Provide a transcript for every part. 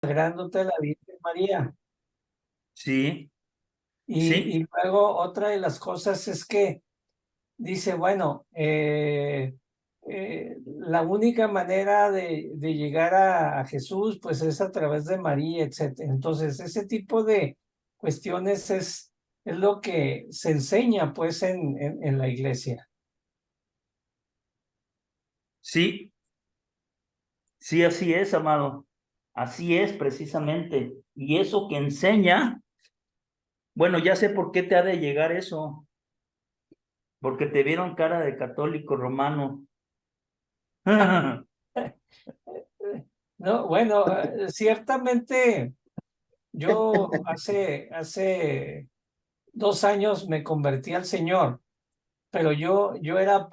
consagrándote a la Virgen María. Sí, Y sí, luego otra de las cosas es que dice, bueno, la única manera de llegar a Jesús, pues es a través de María, etcétera. Entonces, ese tipo de cuestiones es lo que se enseña, pues, en la iglesia. sí, sí, así es, amado. Así es precisamente. Y eso que enseña, bueno, ya sé por qué te ha de llegar eso, porque te vieron cara de católico romano. No, bueno, ciertamente yo hace 2 años me convertí al Señor, pero yo era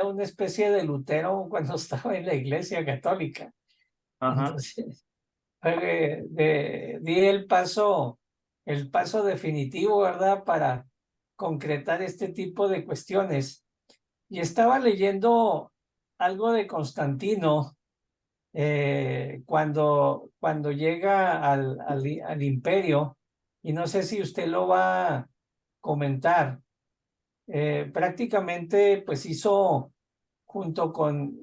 una especie de Lutero cuando estaba en la iglesia católica. Ajá. Entonces, di el paso definitivo, ¿verdad? Para concretar este tipo de cuestiones. Y estaba leyendo algo de Constantino cuando llega al imperio, y no sé si usted lo va a comentar. Prácticamente pues hizo junto con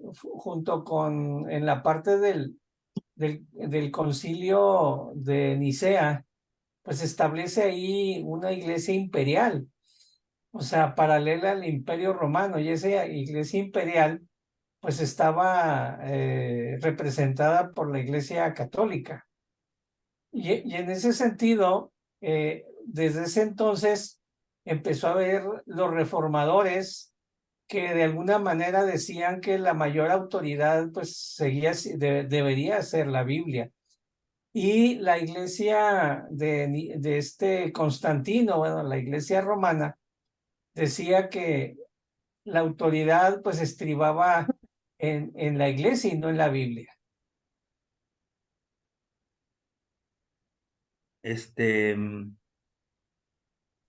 en la parte del concilio de Nicea, pues establece ahí una iglesia imperial, o sea, paralela al imperio romano, y esa iglesia imperial pues estaba representada por la iglesia católica. Y en ese sentido, desde ese entonces empezó a haber los reformadores que de alguna manera decían que la mayor autoridad pues debería ser la Biblia. Y la iglesia de este Constantino, bueno, la iglesia romana, decía que la autoridad pues estribaba en la iglesia y no en la Biblia. Este,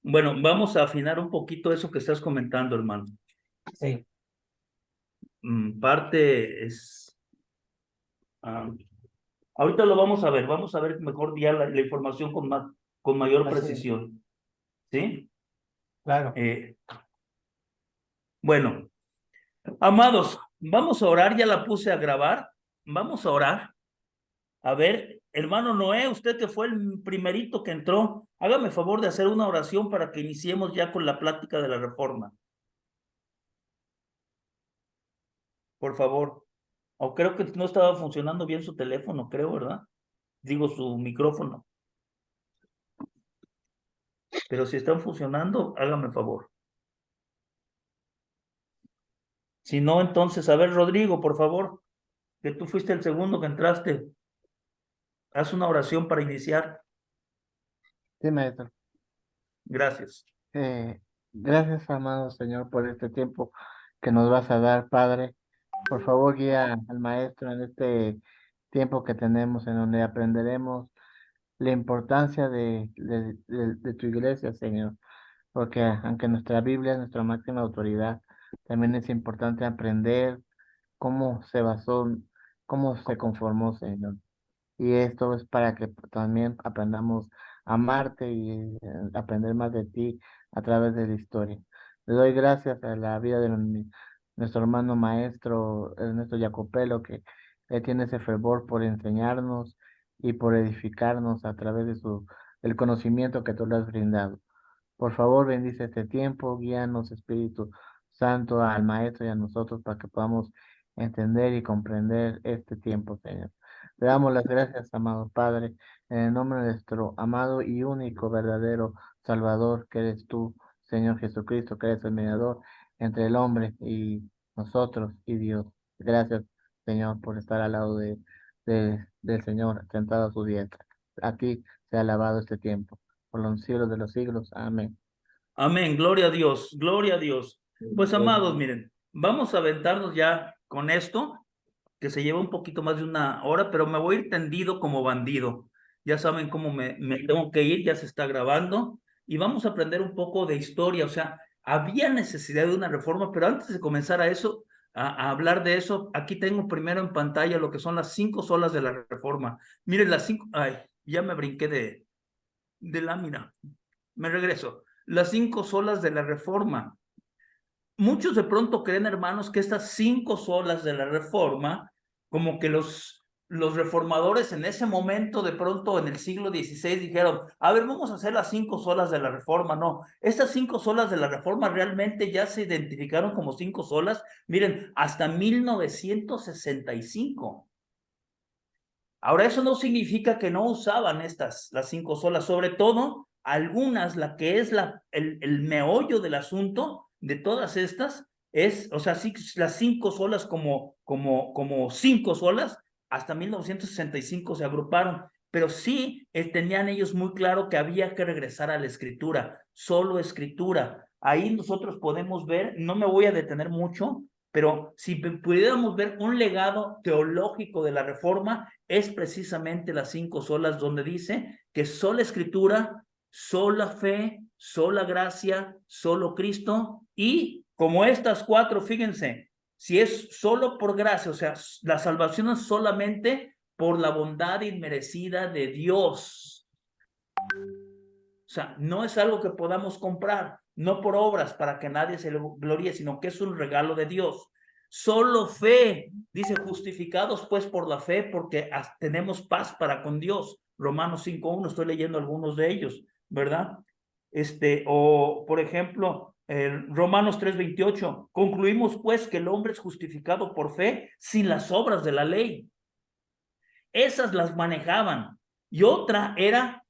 bueno, vamos a afinar un poquito eso que estás comentando, hermano. Sí, Parte es, ah, ahorita lo vamos a ver mejor ya la información con mayor así es, precisión, ¿sí? claro. Eh, bueno, amados, vamos a orar, ya la puse a grabar, vamos a orar. A ver, hermano Noé, usted que fue el primerito que entró, hágame favor de hacer una oración para que iniciemos ya con la plática de la reforma, por favor. O creo que no estaba funcionando bien su teléfono, creo, ¿verdad? Digo, su micrófono. Pero si están funcionando, hágame favor. Si no, entonces, a ver, Rodrigo, por favor, que tú fuiste el segundo que entraste, haz una oración para iniciar. Sí, maestro. Gracias. Eh, Gracias, amado Señor, por este tiempo que nos vas a dar, Padre. Por favor, guía al maestro en este tiempo que tenemos, en donde aprenderemos la importancia de tu iglesia, Señor. Porque aunque nuestra Biblia es nuestra máxima autoridad, también es importante aprender cómo se basó, cómo se conformó, Señor. Y esto es para que también aprendamos a amarte y aprender más de ti a través de la historia. Le doy gracias a la vida de nuestro hermano maestro Ernesto Jacopelo, que él tiene ese fervor por enseñarnos y por edificarnos a través de el conocimiento que tú le has brindado. Por favor, bendice este tiempo, guíanos, Espíritu Santo, al Maestro y a nosotros para que podamos entender y comprender este tiempo, Señor. Le damos las gracias, amado Padre, en el nombre de nuestro amado y único verdadero Salvador, que eres tú, Señor Jesucristo, que eres el mediador entre el hombre y nosotros y Dios. Gracias, Señor, por estar al lado del Señor, sentado a su diestra. A ti se ha alabado este tiempo por los siglos de los siglos. Amén. Amén, gloria a Dios, gloria a Dios. Pues amados, miren, vamos a aventarnos ya con esto, que se lleva un poquito más de una hora, pero me voy a ir tendido como bandido. Ya saben cómo me tengo que ir, ya se está grabando, y vamos a aprender un poco de historia. O sea, había necesidad de una reforma, pero antes de comenzar a eso, a hablar de eso, aquí tengo primero en pantalla lo que son las 5 solas de la Reforma. Miren, las 5, ay, ya me brinqué de lámina. Me regreso. Las 5 solas de la Reforma. Muchos de pronto creen, hermanos, que estas 5 solas de la Reforma, como que los reformadores en ese momento, de pronto en el siglo XVI, dijeron, a ver, vamos a hacer las 5 solas de la Reforma. No, estas 5 solas de la Reforma realmente ya se identificaron como 5 solas, miren, hasta 1965. Ahora, eso no significa que no usaban las 5 solas, sobre todo algunas, la que es el meollo del asunto de todas estas, es, o sea, sí, las 5 solas como 5 solas, hasta 1965 se agruparon, pero sí tenían ellos muy claro que había que regresar a la escritura, solo escritura. Ahí nosotros podemos ver, no me voy a detener mucho, pero si pudiéramos ver un legado teológico de la Reforma, es precisamente las 5 solas, donde dice que sola escritura, sola fe, sola gracia, solo Cristo, y como estas 4, fíjense, si es solo por gracia, o sea, la salvación es solamente por la bondad inmerecida de Dios. O sea, no es algo que podamos comprar, no por obras para que nadie se gloríe, sino que es un regalo de Dios. Solo fe, dice, justificados pues por la fe, porque tenemos paz para con Dios. Romanos 5:1, estoy leyendo algunos de ellos, ¿verdad? O por ejemplo, Romanos 3:28, concluimos pues que el hombre es justificado por fe sin las obras de la ley. Esas las manejaban. Y otra era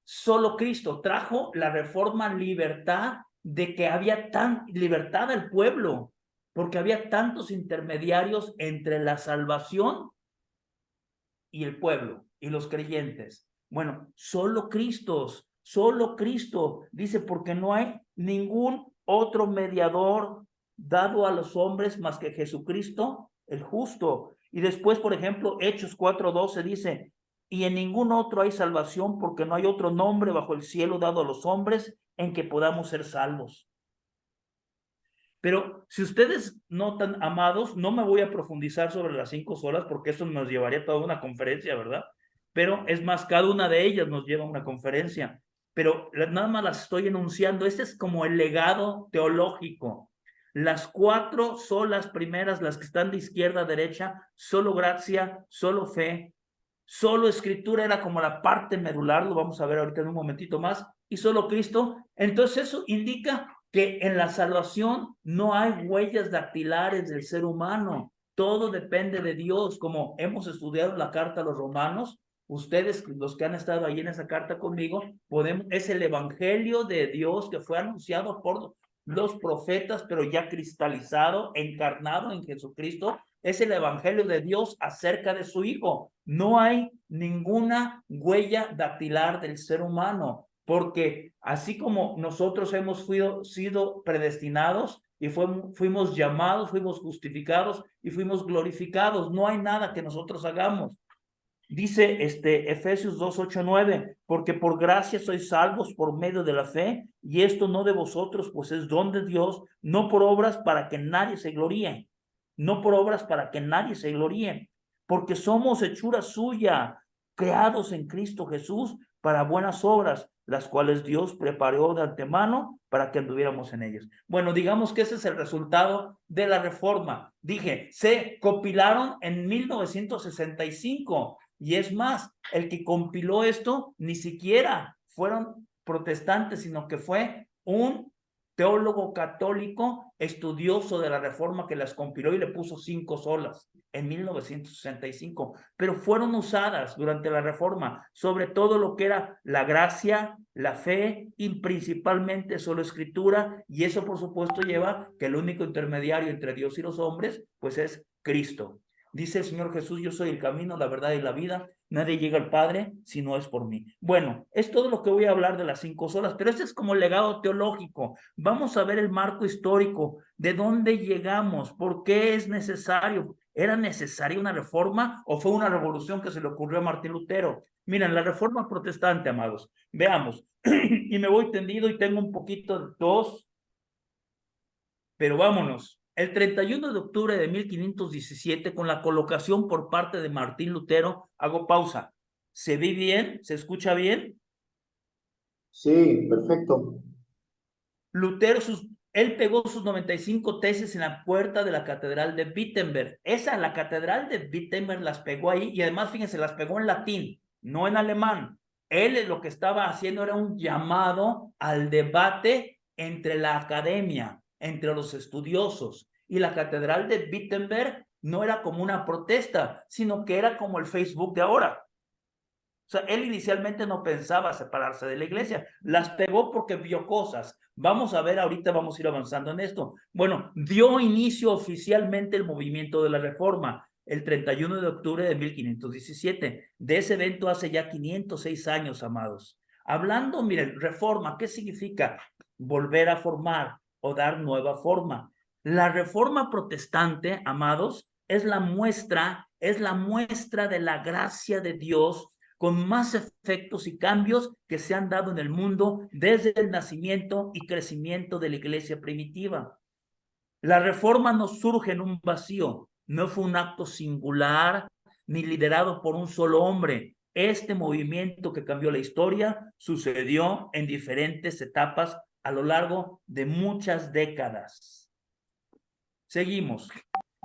solo Cristo. Trajo la Reforma libertad, de que había libertad al pueblo, porque había tantos intermediarios entre la salvación y el pueblo y los creyentes. Bueno, solo Cristo, dice, porque no hay ningún otro mediador dado a los hombres más que Jesucristo, el justo. Y después, por ejemplo, Hechos 4:12 dice, y en ningún otro hay salvación, porque no hay otro nombre bajo el cielo dado a los hombres en que podamos ser salvos. Pero si ustedes notan, amados, no me voy a profundizar sobre las 5 solas, porque eso nos llevaría a toda una conferencia, ¿verdad? Pero es más, cada una de ellas nos lleva a una conferencia. Pero nada más las estoy enunciando. Este es como el legado teológico. Las 4 solas primeras, las que están de izquierda a derecha, solo gracia, solo fe, solo escritura, era como la parte medular, lo vamos a ver ahorita en un momentito más, y solo Cristo. Entonces eso indica que en la salvación no hay huellas dactilares del ser humano, todo depende de Dios, como hemos estudiado la carta a los romanos. Ustedes, los que han estado ahí en esa carta conmigo, es el evangelio de Dios que fue anunciado por los profetas, pero ya cristalizado, encarnado en Jesucristo. Es el evangelio de Dios acerca de su Hijo. No hay ninguna huella dactilar del ser humano, porque así como nosotros hemos sido predestinados y fuimos llamados, fuimos justificados y fuimos glorificados, no hay nada que nosotros hagamos. Dice Efesios 2:8-9, porque por gracia sois salvos por medio de la fe, y esto no de vosotros, pues es don de Dios, no por obras para que nadie se gloríe, no por obras para que nadie se gloríe, porque somos hechura suya, creados en Cristo Jesús para buenas obras, las cuales Dios preparó de antemano para que anduviéramos en ellas. Bueno, digamos que ese es el resultado de la Reforma. Dije, se compilaron en 1965. Y es más, el que compiló esto ni siquiera fueron protestantes, sino que fue un teólogo católico estudioso de la Reforma que las compiló y le puso 5 solas en 1965. Pero fueron usadas durante la Reforma, sobre todo lo que era la gracia, la fe y principalmente solo escritura. Y eso, por supuesto, lleva que el único intermediario entre Dios y los hombres, pues es Cristo. Dice el Señor Jesús, yo soy el camino, la verdad y la vida. Nadie llega al Padre si no es por mí. Bueno, es todo lo que voy a hablar de las 5 solas, pero este es como el legado teológico. Vamos a ver el marco histórico, de dónde llegamos, por qué es necesario. ¿Era necesaria una reforma o fue una revolución que se le ocurrió a Martín Lutero? Miren, la reforma protestante, amados. Veamos. Y me voy tendido y tengo un poquito de tos, pero vámonos. el 31 de octubre de 1517, con la colocación por parte de Martín Lutero, hago pausa. ¿Se ve bien? ¿Se escucha bien? Sí, perfecto. Lutero, él pegó sus 95 tesis en la puerta de la catedral de Wittenberg. La catedral de Wittenberg las pegó ahí, y además, fíjense, las pegó en latín, no en alemán. Él lo que estaba haciendo era un llamado al debate entre la academia, entre los estudiosos, y la catedral de Wittenberg no era como una protesta, sino que era como el Facebook de ahora. O sea, él inicialmente no pensaba separarse de la iglesia, las pegó porque vio cosas. Vamos a ver, ahorita vamos a ir avanzando en esto. Bueno, dio inicio oficialmente el movimiento de la Reforma el 31 de octubre de 1517. De ese evento hace ya 506 años, amados. Hablando, miren, reforma, ¿qué significa? Volver a formar o dar nueva forma. La Reforma protestante, amados, es la muestra de la gracia de Dios, con más efectos y cambios que se han dado en el mundo desde el nacimiento y crecimiento de la iglesia primitiva. La Reforma no surge en un vacío, no fue un acto singular ni liderado por un solo hombre. Este movimiento que cambió la historia sucedió en diferentes etapas a lo largo de muchas décadas. Seguimos.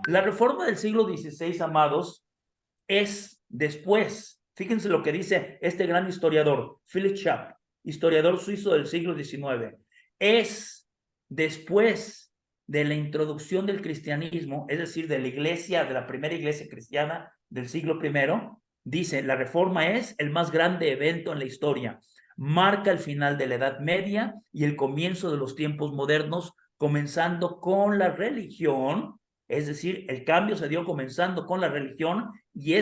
La Reforma del siglo XVI, amados, es después. Fíjense lo que dice este gran historiador, Philip Schaff, historiador suizo del siglo XIX. Es después de la introducción del cristianismo, es decir, de la iglesia, de la primera iglesia cristiana del siglo I, dice, la Reforma es el más grande evento en la historia. Marca el final de la Edad Media y el comienzo de los tiempos modernos, comenzando con la religión. Es decir, el cambio se dio comenzando con la religión, y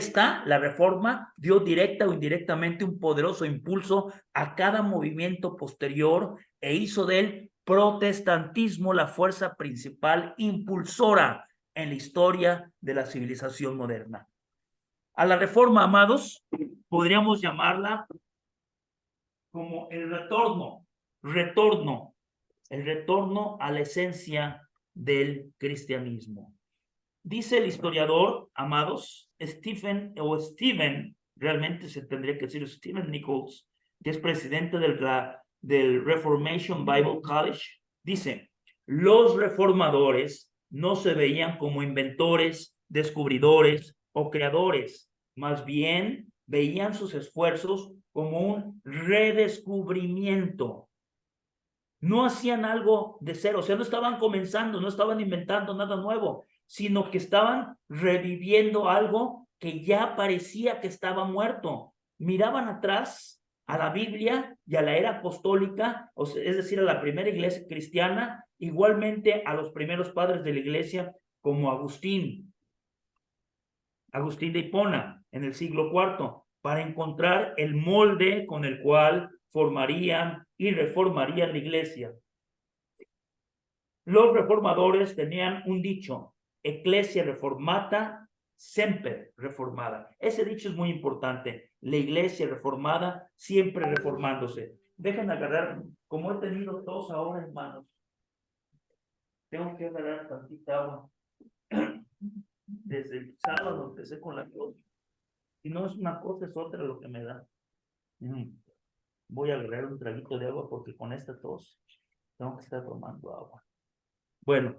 la Reforma, dio directa o indirectamente un poderoso impulso a cada movimiento posterior e hizo del protestantismo la fuerza principal impulsora en la historia de la civilización moderna. A la Reforma, amados, podríamos llamarla como el retorno a la esencia del cristianismo. Dice el historiador, amados, Stephen, realmente se tendría que decir Stephen Nichols, que es presidente del Reformation Bible College, dice, los reformadores no se veían como inventores, descubridores o creadores, más bien veían sus esfuerzos como un redescubrimiento. No hacían algo de cero, o sea, no estaban comenzando, no estaban inventando nada nuevo, sino que estaban reviviendo algo que ya parecía que estaba muerto. Miraban atrás a la Biblia y a la era apostólica, es decir, a la primera iglesia cristiana, igualmente a los primeros padres de la iglesia, como Agustín de Hipona, en el siglo IV, para encontrar el molde con el cual formarían y reformarían la iglesia. Los reformadores tenían un dicho, Ecclesia reformata, sempre reformada. Ese dicho es muy importante, la iglesia reformada, siempre reformándose. Dejen agarrar, como he tenido tos ahora, hermanos, tengo que agarrar tantita agua. Desde el sábado empecé con la tos. Si no es una cosa, es otra lo que me da. Voy a agarrar un traguito de agua porque con esta tos tengo que estar tomando agua. Bueno,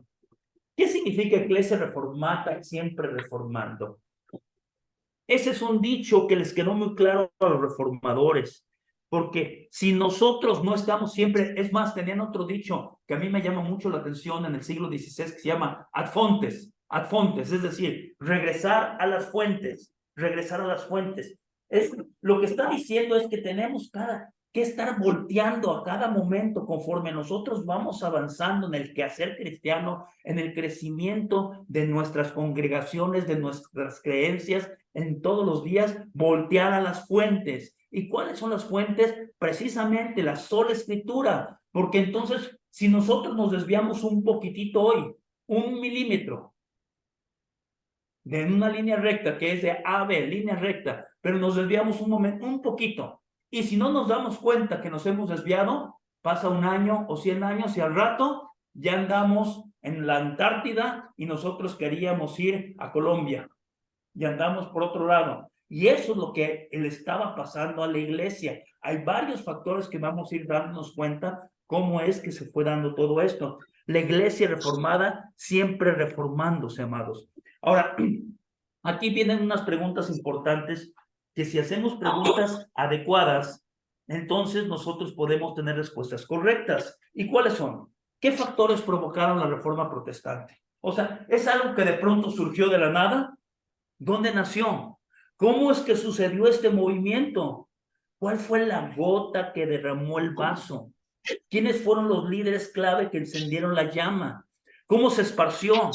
¿qué significa iglesia reformata, siempre reformando? Ese es un dicho que les quedó muy claro a los reformadores, porque si nosotros no estamos siempre, es más, tenían otro dicho que a mí me llama mucho la atención en el siglo XVI, que se llama ad fontes, es decir, regresar a las fuentes. Lo que está diciendo es que tenemos que estar volteando a cada momento conforme nosotros vamos avanzando en el quehacer cristiano, en el crecimiento de nuestras congregaciones, de nuestras creencias, en todos los días, voltear a las fuentes. ¿Y cuáles son las fuentes? Precisamente la sola escritura, porque entonces, si nosotros nos desviamos un poquitito hoy, 1 milímetro, de una línea recta, que es de A a B, línea recta, pero nos desviamos un poquito, y si no nos damos cuenta que nos hemos desviado, pasa 1 año o 100 años y al rato ya andamos en la Antártida y nosotros queríamos ir a Colombia y andamos por otro lado. Y eso es lo que le estaba pasando a la iglesia. Hay varios factores que vamos a ir dándonos cuenta cómo es que se fue dando todo esto. La iglesia reformada siempre reformándose, amados. Ahora, aquí vienen unas preguntas importantes que si hacemos preguntas adecuadas, entonces nosotros podemos tener respuestas correctas. ¿Y cuáles son? ¿Qué factores provocaron la reforma protestante? O sea, ¿es algo que de pronto surgió de la nada? ¿Dónde nació? ¿Cómo es que sucedió este movimiento? ¿Cuál fue la gota que derramó el vaso? ¿Quiénes fueron los líderes clave que encendieron la llama? ¿Cómo se esparció?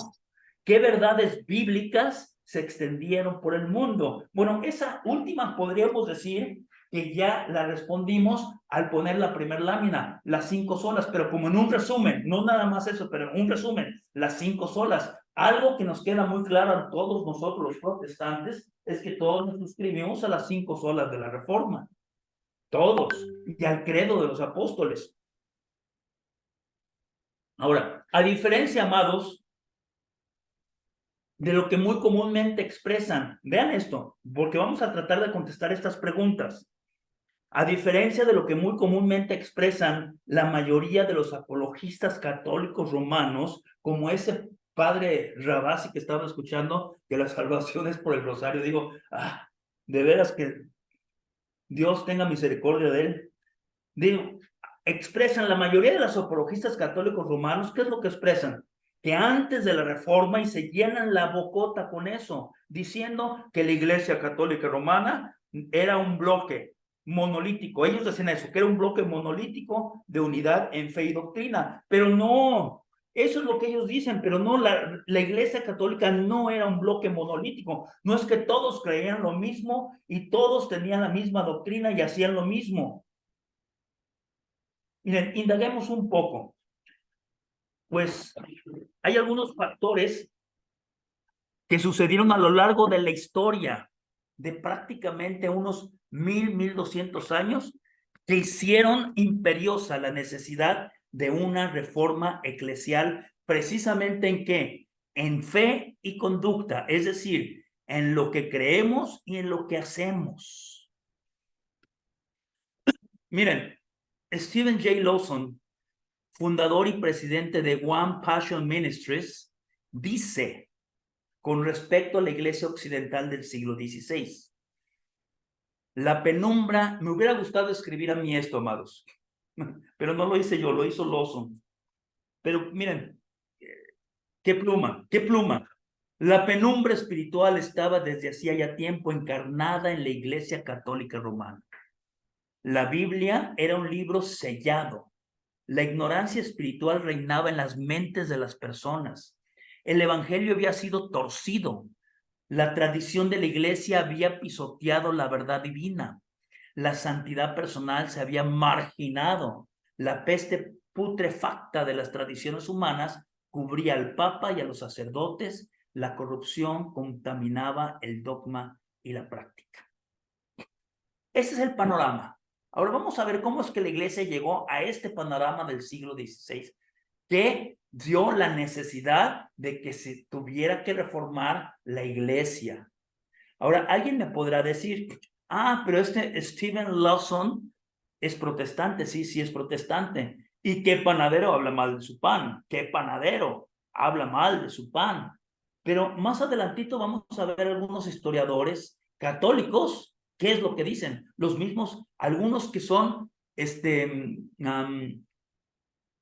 ¿Qué verdades bíblicas se extendieron por el mundo? Bueno, esa última podríamos decir que ya la respondimos al poner la primera lámina, las 5 solas, pero como en un resumen, no nada más eso, pero en un resumen, las 5 solas. Algo que nos queda muy claro a todos nosotros los protestantes es que todos nos suscribimos a las 5 solas de la Reforma. Todos. Y al credo de los apóstoles. Ahora, a diferencia, amados, de lo que muy comúnmente expresan, vean esto, porque vamos a tratar de contestar estas preguntas. A diferencia de lo que muy comúnmente expresan la mayoría de los apologistas católicos romanos, como ese padre Rabasi que estaba escuchando, que la salvación es por el rosario, digo, de veras que Dios tenga misericordia de él. Digo, expresan la mayoría de los apologistas católicos romanos, ¿qué es lo que expresan? Que antes de la reforma, y se llenan la bocota con eso, diciendo que la Iglesia Católica Romana era un bloque monolítico. Ellos decían eso, que era un bloque monolítico de unidad en fe y doctrina, pero no, eso es lo que ellos dicen, pero no, la Iglesia Católica no era un bloque monolítico. No es que todos creían lo mismo y todos tenían la misma doctrina y hacían lo mismo. Miren, indaguemos un poco. Pues hay algunos factores que sucedieron a lo largo de la historia de prácticamente unos 1200 años que hicieron imperiosa la necesidad de una reforma eclesial, precisamente ¿en qué? En fe y conducta, es decir, en lo que creemos y en lo que hacemos. Miren, Stephen J. Lawson, fundador y presidente de One Passion Ministries, dice con respecto a la iglesia occidental del siglo XVI, la penumbra, me hubiera gustado escribir a mí esto, amados, pero no lo hice yo, lo hizo Lawson. Pero miren, qué pluma, qué pluma. La penumbra espiritual estaba desde hacía ya tiempo encarnada en la Iglesia Católica Romana. La Biblia era un libro sellado. La ignorancia espiritual reinaba en las mentes de las personas. El evangelio había sido torcido. La tradición de la iglesia había pisoteado la verdad divina. La santidad personal se había marginado. La peste putrefacta de las tradiciones humanas cubría al papa y a los sacerdotes. La corrupción contaminaba el dogma y la práctica. Ese es el panorama. Ahora vamos a ver cómo es que la iglesia llegó a este panorama del siglo XVI, que dio la necesidad de que se tuviera que reformar la iglesia. Ahora, alguien me podrá decir, pero este Stephen Lawson es protestante. Sí, sí es protestante. ¿Y qué panadero habla mal de su pan? ¿Qué panadero habla mal de su pan? Pero más adelantito vamos a ver algunos historiadores católicos. ¿Qué es lo que dicen? Los mismos, algunos que son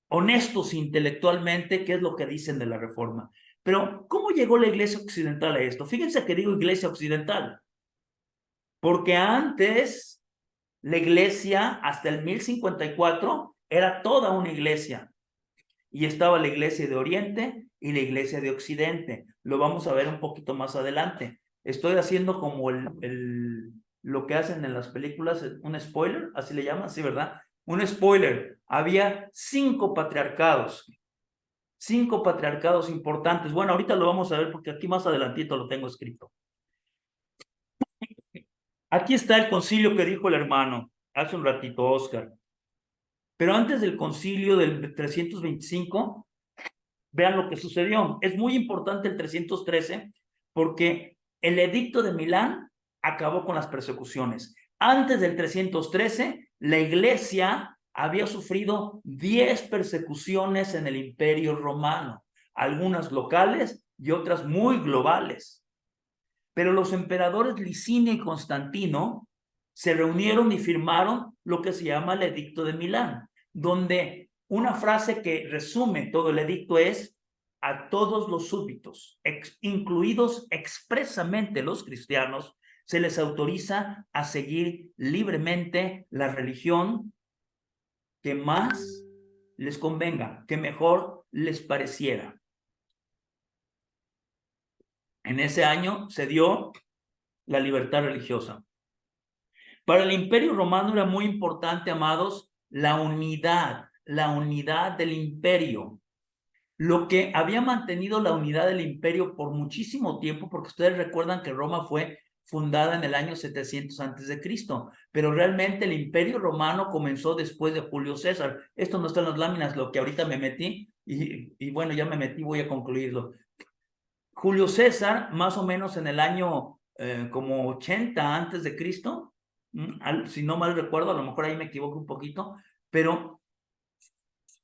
honestos intelectualmente, ¿qué es lo que dicen de la reforma? Pero, ¿cómo llegó la iglesia occidental a esto? Fíjense que digo iglesia occidental, porque antes la iglesia, hasta el 1054, era toda una iglesia. Y estaba la iglesia de Oriente y la iglesia de Occidente. Lo vamos a ver un poquito más adelante. Estoy haciendo como lo que hacen en las películas, un spoiler, así le llaman, sí, ¿verdad? Un spoiler. Había 5 patriarcados. 5 patriarcados importantes. Bueno, ahorita lo vamos a ver porque aquí más adelantito lo tengo escrito. Aquí está el concilio que dijo el hermano hace un ratito, Oscar. Pero antes del concilio del 325, vean lo que sucedió. Es muy importante el 313 porque el edicto de Milán acabó con las persecuciones. Antes del 313, la iglesia había sufrido 10 persecuciones en el Imperio Romano, algunas locales y otras muy globales. Pero los emperadores Licinio y Constantino se reunieron y firmaron lo que se llama el Edicto de Milán, donde una frase que resume todo el edicto es: a todos los súbditos, incluidos expresamente los cristianos, se les autoriza a seguir libremente la religión que más les convenga, que mejor les pareciera. En ese año se dio la libertad religiosa. Para el Imperio Romano era muy importante, amados, la unidad del imperio. Lo que había mantenido la unidad del imperio por muchísimo tiempo, porque ustedes recuerdan que Roma fue fundada en el año 700 a.C., pero realmente el Imperio Romano comenzó después de Julio César. Esto no está en las láminas, lo que ahorita me metí, y bueno, ya me metí, voy a concluirlo. Julio César, más o menos en el año como 80 a.C., si no mal recuerdo, a lo mejor ahí me equivoco un poquito, pero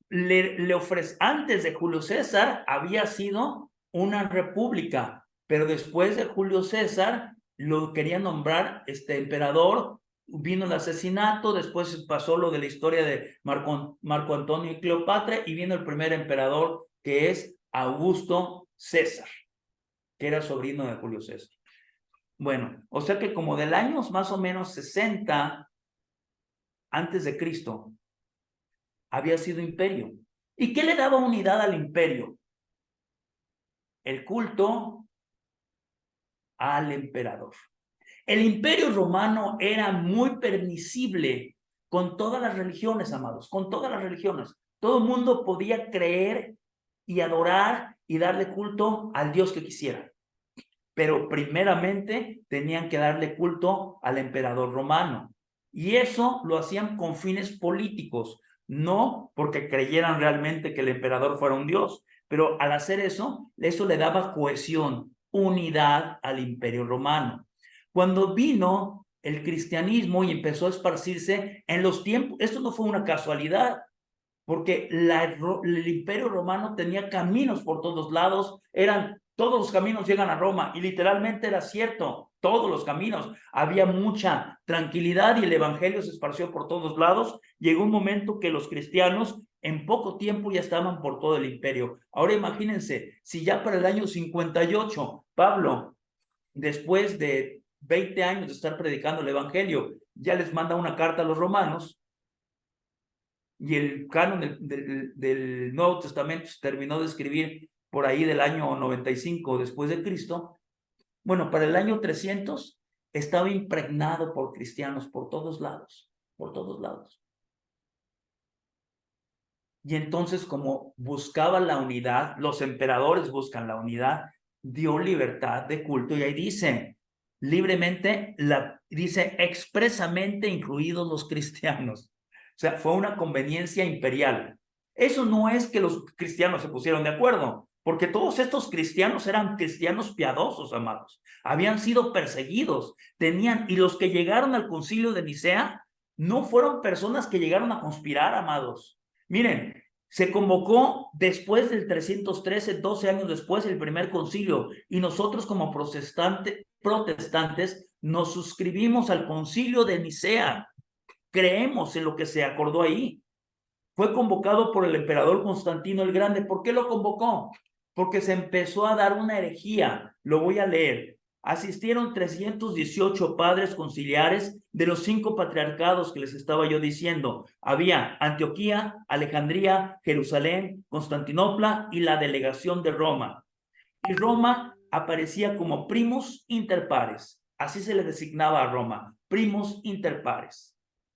le ofrece, antes de Julio César había sido una república, pero después de Julio César lo querían nombrar emperador, vino el asesinato, después pasó lo de la historia de Marco Antonio y Cleopatra, y vino el primer emperador, que es Augusto César, que era sobrino de Julio César. Bueno, o sea que como del año más o menos 60 antes de Cristo, había sido imperio. ¿Y qué le daba unidad al imperio? El culto al emperador. El Imperio Romano era muy permisible con todas las religiones, amados, con todas las religiones. Todo el mundo podía creer y adorar y darle culto al Dios que quisiera. Pero primeramente tenían que darle culto al emperador romano. Y eso lo hacían con fines políticos, no porque creyeran realmente que el emperador fuera un dios, pero al hacer eso le daba cohesión, unidad al Imperio Romano. Cuando vino el cristianismo y empezó a esparcirse en los tiempos, esto no fue una casualidad, porque el Imperio Romano tenía caminos por todos lados, todos los caminos llegan a Roma, y literalmente era cierto, todos los caminos, había mucha tranquilidad y el evangelio se esparció por todos lados. Llegó un momento que los cristianos en poco tiempo ya estaban por todo el imperio. Ahora imagínense, si ya para el año 58, Pablo, después de 20 años de estar predicando el evangelio, ya les manda una carta a los romanos, y el canon del Nuevo Testamento se terminó de escribir por ahí del año 95 después de Cristo. Bueno, para el año 300 estaba impregnado por cristianos por todos lados, por todos lados. Y entonces, como buscaba la unidad, los emperadores buscan la unidad, dio libertad de culto, y ahí dice, libremente, dice expresamente incluidos los cristianos. O sea, fue una conveniencia imperial. Eso no es que los cristianos se pusieron de acuerdo, porque todos estos cristianos eran cristianos piadosos, amados. Habían sido perseguidos, y los que llegaron al concilio de Nicea no fueron personas que llegaron a conspirar, amados. Miren, se convocó después del 313, 12 años después, el primer concilio, y nosotros como protestantes nos suscribimos al concilio de Nicea. Creemos en lo que se acordó ahí. Fue convocado por el emperador Constantino el Grande. ¿Por qué lo convocó? Porque se empezó a dar una herejía. Lo voy a leer. Asistieron 318 padres conciliares de los 5 patriarcados que les estaba yo diciendo. Había Antioquía, Alejandría, Jerusalén, Constantinopla y la delegación de Roma. Y Roma aparecía como primus inter pares. Así se le designaba a Roma, primus inter pares.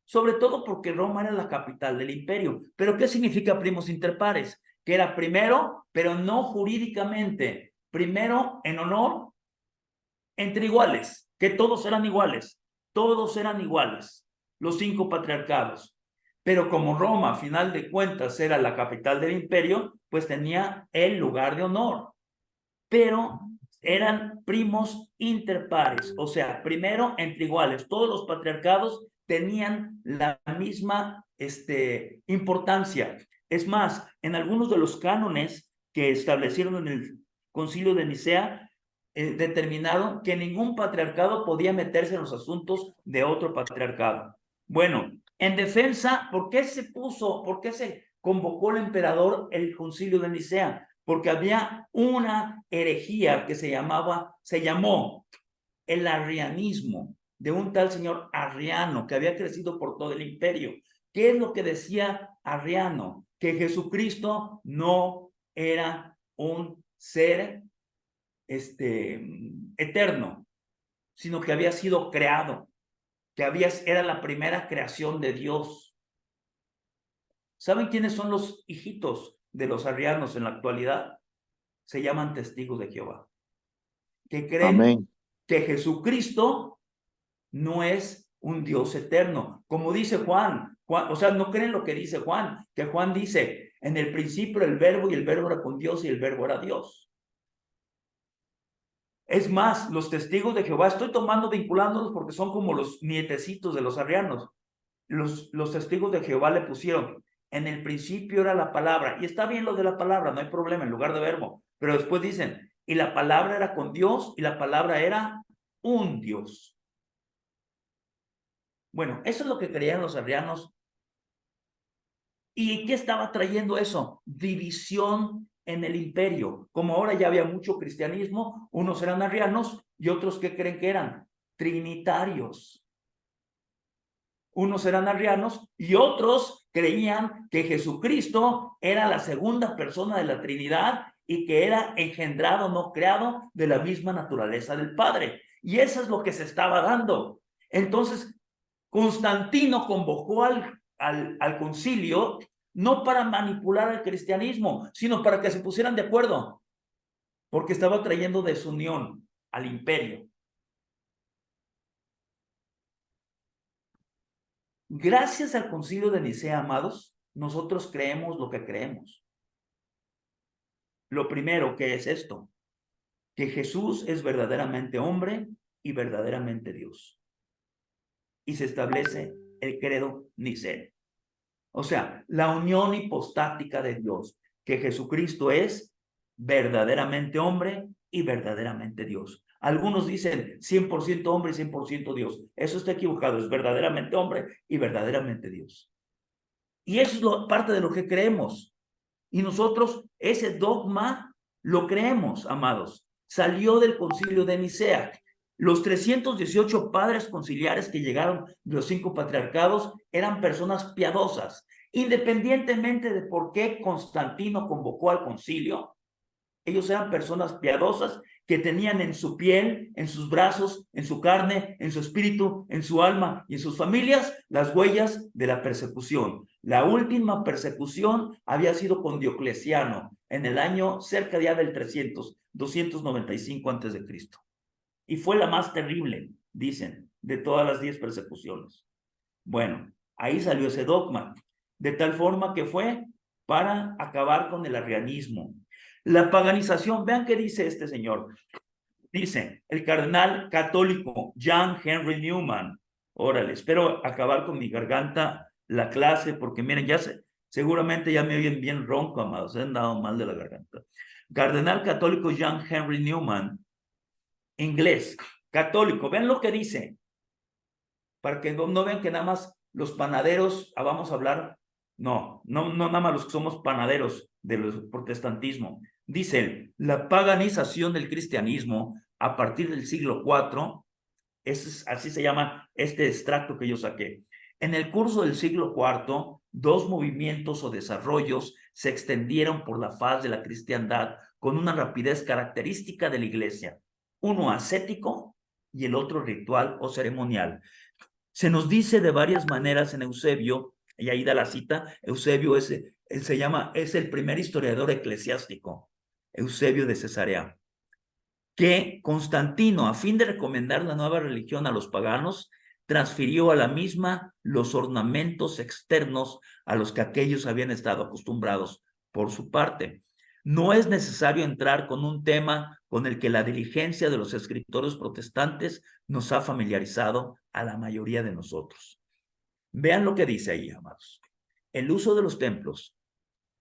Sobre todo porque Roma era la capital del imperio. ¿Pero qué significa primus inter pares? Que era primero, pero no jurídicamente. Primero en honor, entre iguales, que todos eran iguales. Todos eran iguales, los 5 patriarcados. Pero como Roma, a final de cuentas, era la capital del imperio, pues tenía el lugar de honor. Pero eran primos interpares, o sea, primero entre iguales. Todos los patriarcados tenían la misma importancia. Es más, en algunos de los cánones que establecieron en el Concilio de Nicea, determinaron que ningún patriarcado podía meterse en los asuntos de otro patriarcado. Bueno, en defensa, ¿por qué se convocó el emperador el Concilio de Nicea? Porque había una herejía que se llamó el arrianismo, de un tal señor Arriano, que había crecido por todo el imperio. ¿Qué es lo que decía Arriano? Que Jesucristo no era un ser eterno, sino que había sido creado, que era la primera creación de Dios. ¿Saben quiénes son los hijitos de los arrianos en la actualidad? Se llaman testigos de Jehová, que creen Amén. que Jesucristo no es un Dios eterno, como dice Juan, o sea, no creen lo que dice Juan, que Juan dice, en el principio el verbo, y el verbo era con Dios, y el verbo era Dios. Es más, los testigos de Jehová, estoy vinculándolos porque son como los nietecitos de los arrianos. Los testigos de Jehová le pusieron, en el principio era la palabra, y está bien lo de la palabra, no hay problema, en lugar de verbo, pero después dicen, y la palabra era con Dios, y la palabra era un Dios. Bueno, eso es lo que creían los arrianos. ¿Y qué estaba trayendo eso? División en el imperio. Como ahora ya había mucho cristianismo, unos eran arrianos y otros, ¿qué creen que eran? Trinitarios. Unos eran arrianos y otros creían que Jesucristo era la segunda persona de la Trinidad y que era engendrado, no creado, de la misma naturaleza del Padre. Y eso es lo que se estaba dando. Entonces, Constantino convocó al concilio no para manipular al cristianismo, sino para que se pusieran de acuerdo, porque estaba trayendo desunión al imperio. Gracias al concilio de Nicea, amados, nosotros creemos lo que creemos. Lo primero que es esto, que Jesús es verdaderamente hombre y verdaderamente Dios. Y se establece el credo niceno. O sea, la unión hipostática de Dios, que Jesucristo es verdaderamente hombre y verdaderamente Dios. Algunos dicen 100% hombre y 100% Dios. Eso está equivocado, es verdaderamente hombre y verdaderamente Dios. Y eso es parte de lo que creemos. Y nosotros ese dogma lo creemos, amados. Salió del concilio de Nicea. Los 318 padres conciliares que llegaron de los 5 patriarcados eran personas piadosas. Independientemente de por qué Constantino convocó al concilio, ellos eran personas piadosas que tenían en su piel, en sus brazos, en su carne, en su espíritu, en su alma y en sus familias las huellas de la persecución. La última persecución había sido con Diocleciano en el año cerca ya del 295 a.C. Y fue la más terrible, dicen, de todas las 10 persecuciones. Bueno, ahí salió ese dogma, de tal forma que fue para acabar con el arrianismo. La paganización, vean qué dice este señor. Dice, el cardenal católico John Henry Newman. Órale, espero acabar con mi garganta la clase, porque miren, seguramente ya me oyen bien ronco, amados, se han dado mal de la garganta. Cardenal católico John Henry Newman, inglés, católico, vean lo que dice, para que no vean que nada más los panaderos, vamos a hablar, no nada más los que somos panaderos del protestantismo. Dice, la paganización del cristianismo a partir del siglo IV, así se llama este extracto que yo saqué. En el curso del siglo IV, 2 movimientos o desarrollos se extendieron por la faz de la cristiandad con una rapidez característica de la iglesia. Uno ascético y el otro ritual o ceremonial. Se nos dice de varias maneras en Eusebio, y ahí da la cita, Eusebio es el primer historiador eclesiástico, Eusebio de Cesarea, que Constantino, a fin de recomendar la nueva religión a los paganos, transfirió a la misma los ornamentos externos a los que aquellos habían estado acostumbrados por su parte. No es necesario entrar con un tema con el que la diligencia de los escritores protestantes nos ha familiarizado a la mayoría de nosotros. Vean lo que dice ahí, amados. El uso de los templos,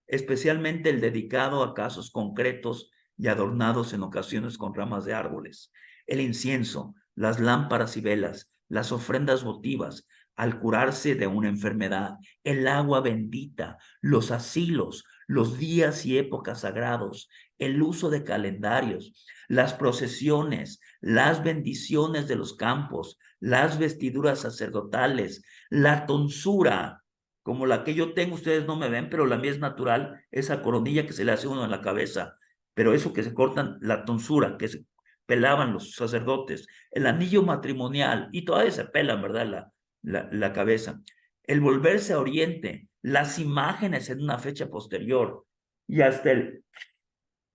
especialmente el dedicado a casos concretos y adornados en ocasiones con ramas de árboles, el incienso, las lámparas y velas, las ofrendas votivas, al curarse de una enfermedad, el agua bendita, los asilos, los días y épocas sagrados, el uso de calendarios, las procesiones, las bendiciones de los campos, las vestiduras sacerdotales, la tonsura, como la que yo tengo, ustedes no me ven, pero la mía es natural, esa coronilla que se le hace uno en la cabeza, pero eso que se cortan, la tonsura, que se pelaban los sacerdotes, el anillo matrimonial, y todavía se pelan, ¿verdad? La cabeza. El volverse a Oriente, las imágenes en una fecha posterior, y hasta el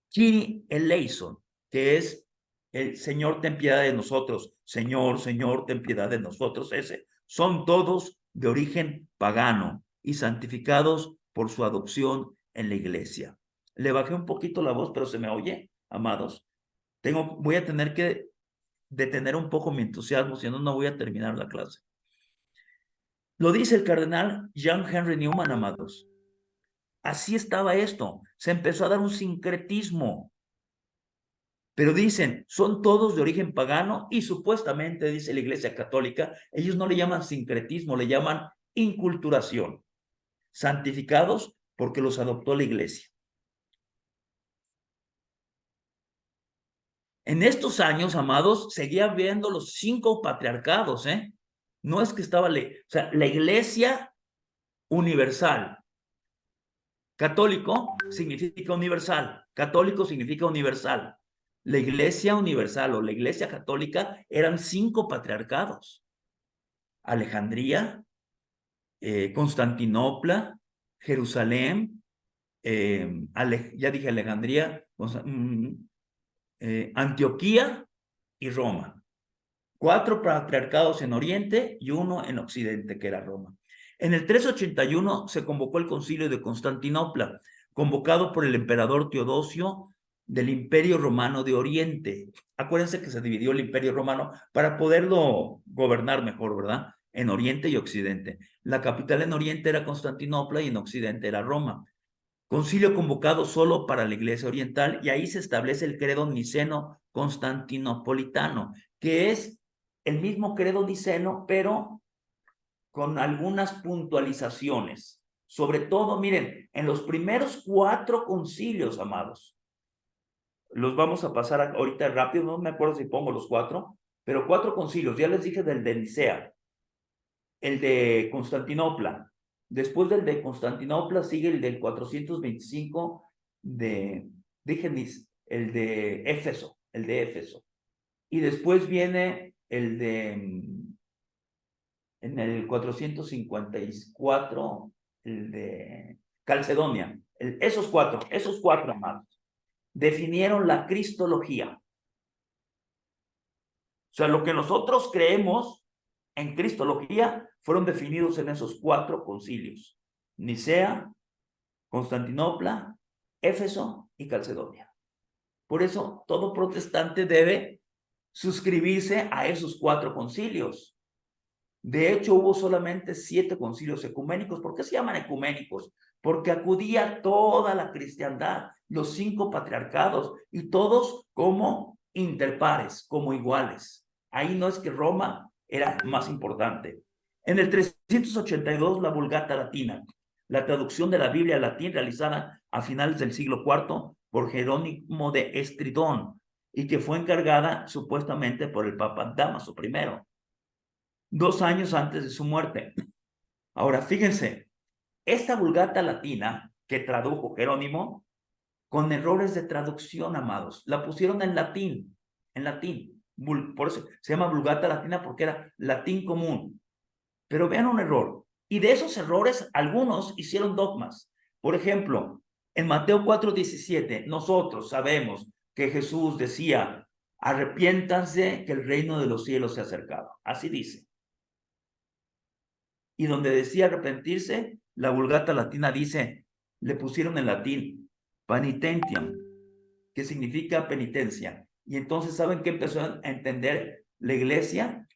Kyrie eleison, que es el Señor ten piedad de nosotros, Señor, Señor, ten piedad de nosotros, ese, son todos de origen pagano y santificados por su adopción en la iglesia. Le bajé un poquito la voz, pero se me oye, amados. Voy a tener que detener un poco mi entusiasmo, si no, no voy a terminar la clase. Lo dice el cardenal John Henry Newman, amados. Así estaba esto. Se empezó a dar un sincretismo. Pero dicen, son todos de origen pagano y supuestamente, dice la Iglesia Católica, ellos no le llaman sincretismo, le llaman inculturación. Santificados porque los adoptó la Iglesia. En estos años, amados, seguía viendo los 5 patriarcados, ¿eh? No es que estaba, o sea, la Iglesia universal. Católico significa universal. Católico significa universal. La Iglesia universal o la Iglesia católica eran 5 patriarcados. Alejandría, Constantinopla, Jerusalén, ya dije Alejandría, Antioquía y Roma. 4 patriarcados en Oriente y 1 en Occidente, que era Roma. En el 381 se convocó el Concilio de Constantinopla, convocado por el emperador Teodosio del Imperio Romano de Oriente. Acuérdense que se dividió el Imperio Romano para poderlo gobernar mejor, ¿verdad? En Oriente y Occidente. La capital en Oriente era Constantinopla y en Occidente era Roma. Concilio convocado solo para la Iglesia Oriental, y ahí se establece el credo niceno-constantinopolitano, que es el mismo credo niceno, pero con algunas puntualizaciones. Sobre todo, miren, en los primeros 4 concilios, amados, los vamos a pasar ahorita rápido, no me acuerdo si pongo los 4, pero 4 concilios, ya les dije del de Nicea, el de Constantinopla, después del de Constantinopla sigue el del 425 el de Éfeso, y después viene el de, en el 454, el de Calcedonia. Esos cuatro, amados, definieron la cristología. O sea, lo que nosotros creemos en cristología fueron definidos en esos 4 concilios: Nicea, Constantinopla, Éfeso y Calcedonia. Por eso todo protestante debe suscribirse a esos 4 concilios. De hecho, hubo solamente 7 concilios ecuménicos. ¿Por qué se llaman ecuménicos? Porque acudía toda la cristiandad, los 5 patriarcados, y todos como interpares, como iguales. Ahí no es que Roma era más importante. En el 382, la Vulgata Latina, la traducción de la Biblia al latín realizada a finales del siglo IV por Jerónimo de Estridón, y que fue encargada supuestamente por el Papa Dámaso I, 2 años antes de su muerte. Ahora, fíjense, esta Vulgata Latina que tradujo Jerónimo, con errores de traducción, amados, la pusieron en latín, por eso se llama Vulgata Latina, porque era latín común. Pero vean un error, y de esos errores algunos hicieron dogmas. Por ejemplo, en Mateo 4:17, nosotros sabemos que Jesús decía: arrepiéntanse, que el reino de los cielos se ha acercado. Así dice. y donde decía arrepentirse, la Vulgata Latina dice, le pusieron en latín, penitentiam, que significa penitencia. Y entonces, ¿saben qué empezó a entender la iglesia?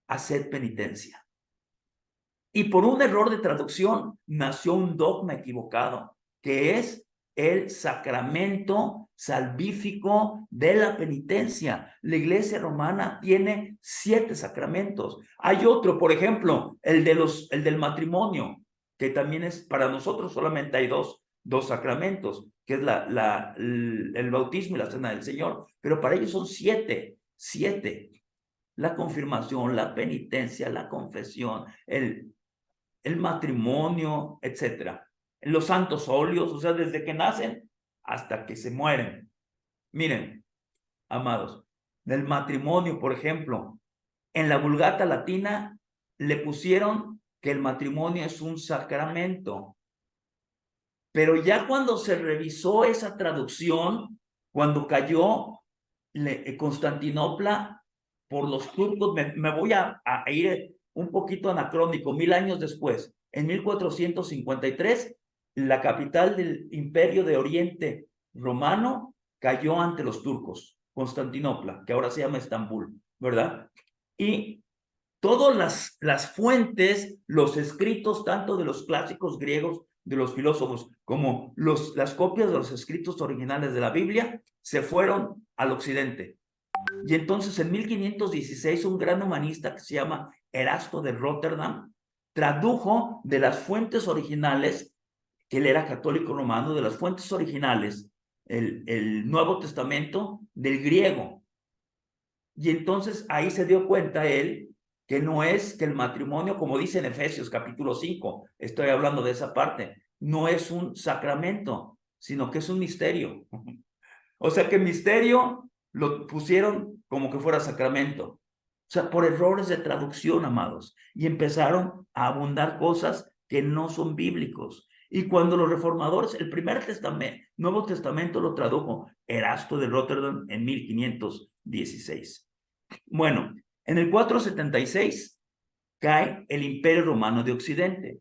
Hacer penitencia. Y por un error de traducción nació un dogma equivocado, que es el sacramento salvífico de la penitencia. La iglesia romana tiene 7 sacramentos. Hay otro, por ejemplo, el del matrimonio, que también es, para nosotros solamente hay dos sacramentos, que es el bautismo y la cena del Señor, pero para ellos son 7. La confirmación, la penitencia, la confesión, el matrimonio, etcétera. Los santos óleos, o sea, desde que nacen hasta que se mueren. Miren, amados, del matrimonio, por ejemplo, en la Vulgata Latina le pusieron que el matrimonio es un sacramento. Pero ya cuando se revisó esa traducción, cuando cayó Constantinopla por los turcos, me voy a ir un poquito anacrónico, 1000 años después, en 1453, la capital del Imperio de Oriente Romano cayó ante los turcos, Constantinopla, que ahora se llama Estambul, ¿verdad? Y todas las fuentes, los escritos, tanto de los clásicos griegos, de los filósofos, como las copias de los escritos originales de la Biblia, se fueron al occidente. Y entonces en 1516 un gran humanista que se llama Erasto de Rotterdam tradujo de las fuentes originales, que él era católico romano, de las fuentes originales, el Nuevo Testamento del griego. Y entonces ahí se dio cuenta él que no es que el matrimonio, como dice en Efesios capítulo 5, estoy hablando de esa parte, no es un sacramento, sino que es un misterio. O sea que misterio lo pusieron como que fuera sacramento. O sea, por errores de traducción, amados. Y empezaron a abundar cosas que no son bíblicos. Y cuando los reformadores, el primer testamento, Nuevo Testamento lo tradujo Erasto de Rotterdam en 1516. Bueno, en el 476 cae el Imperio Romano de Occidente.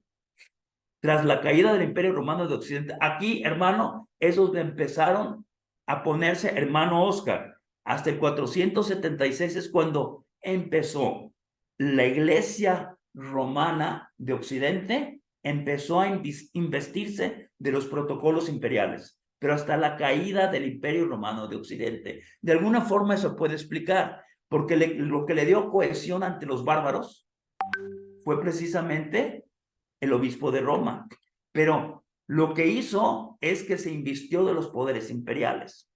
Tras la caída del Imperio Romano de Occidente, aquí, hermano, es donde empezaron a ponerse, hermano Oscar, hasta el 476 es cuando empezó la Iglesia Romana de Occidente, empezó a investirse de los protocolos imperiales, pero hasta la caída del Imperio Romano de Occidente. De alguna forma eso puede explicar, porque lo que le dio cohesión ante los bárbaros fue precisamente el obispo de Roma. Pero lo que hizo es que se invistió de los poderes imperiales.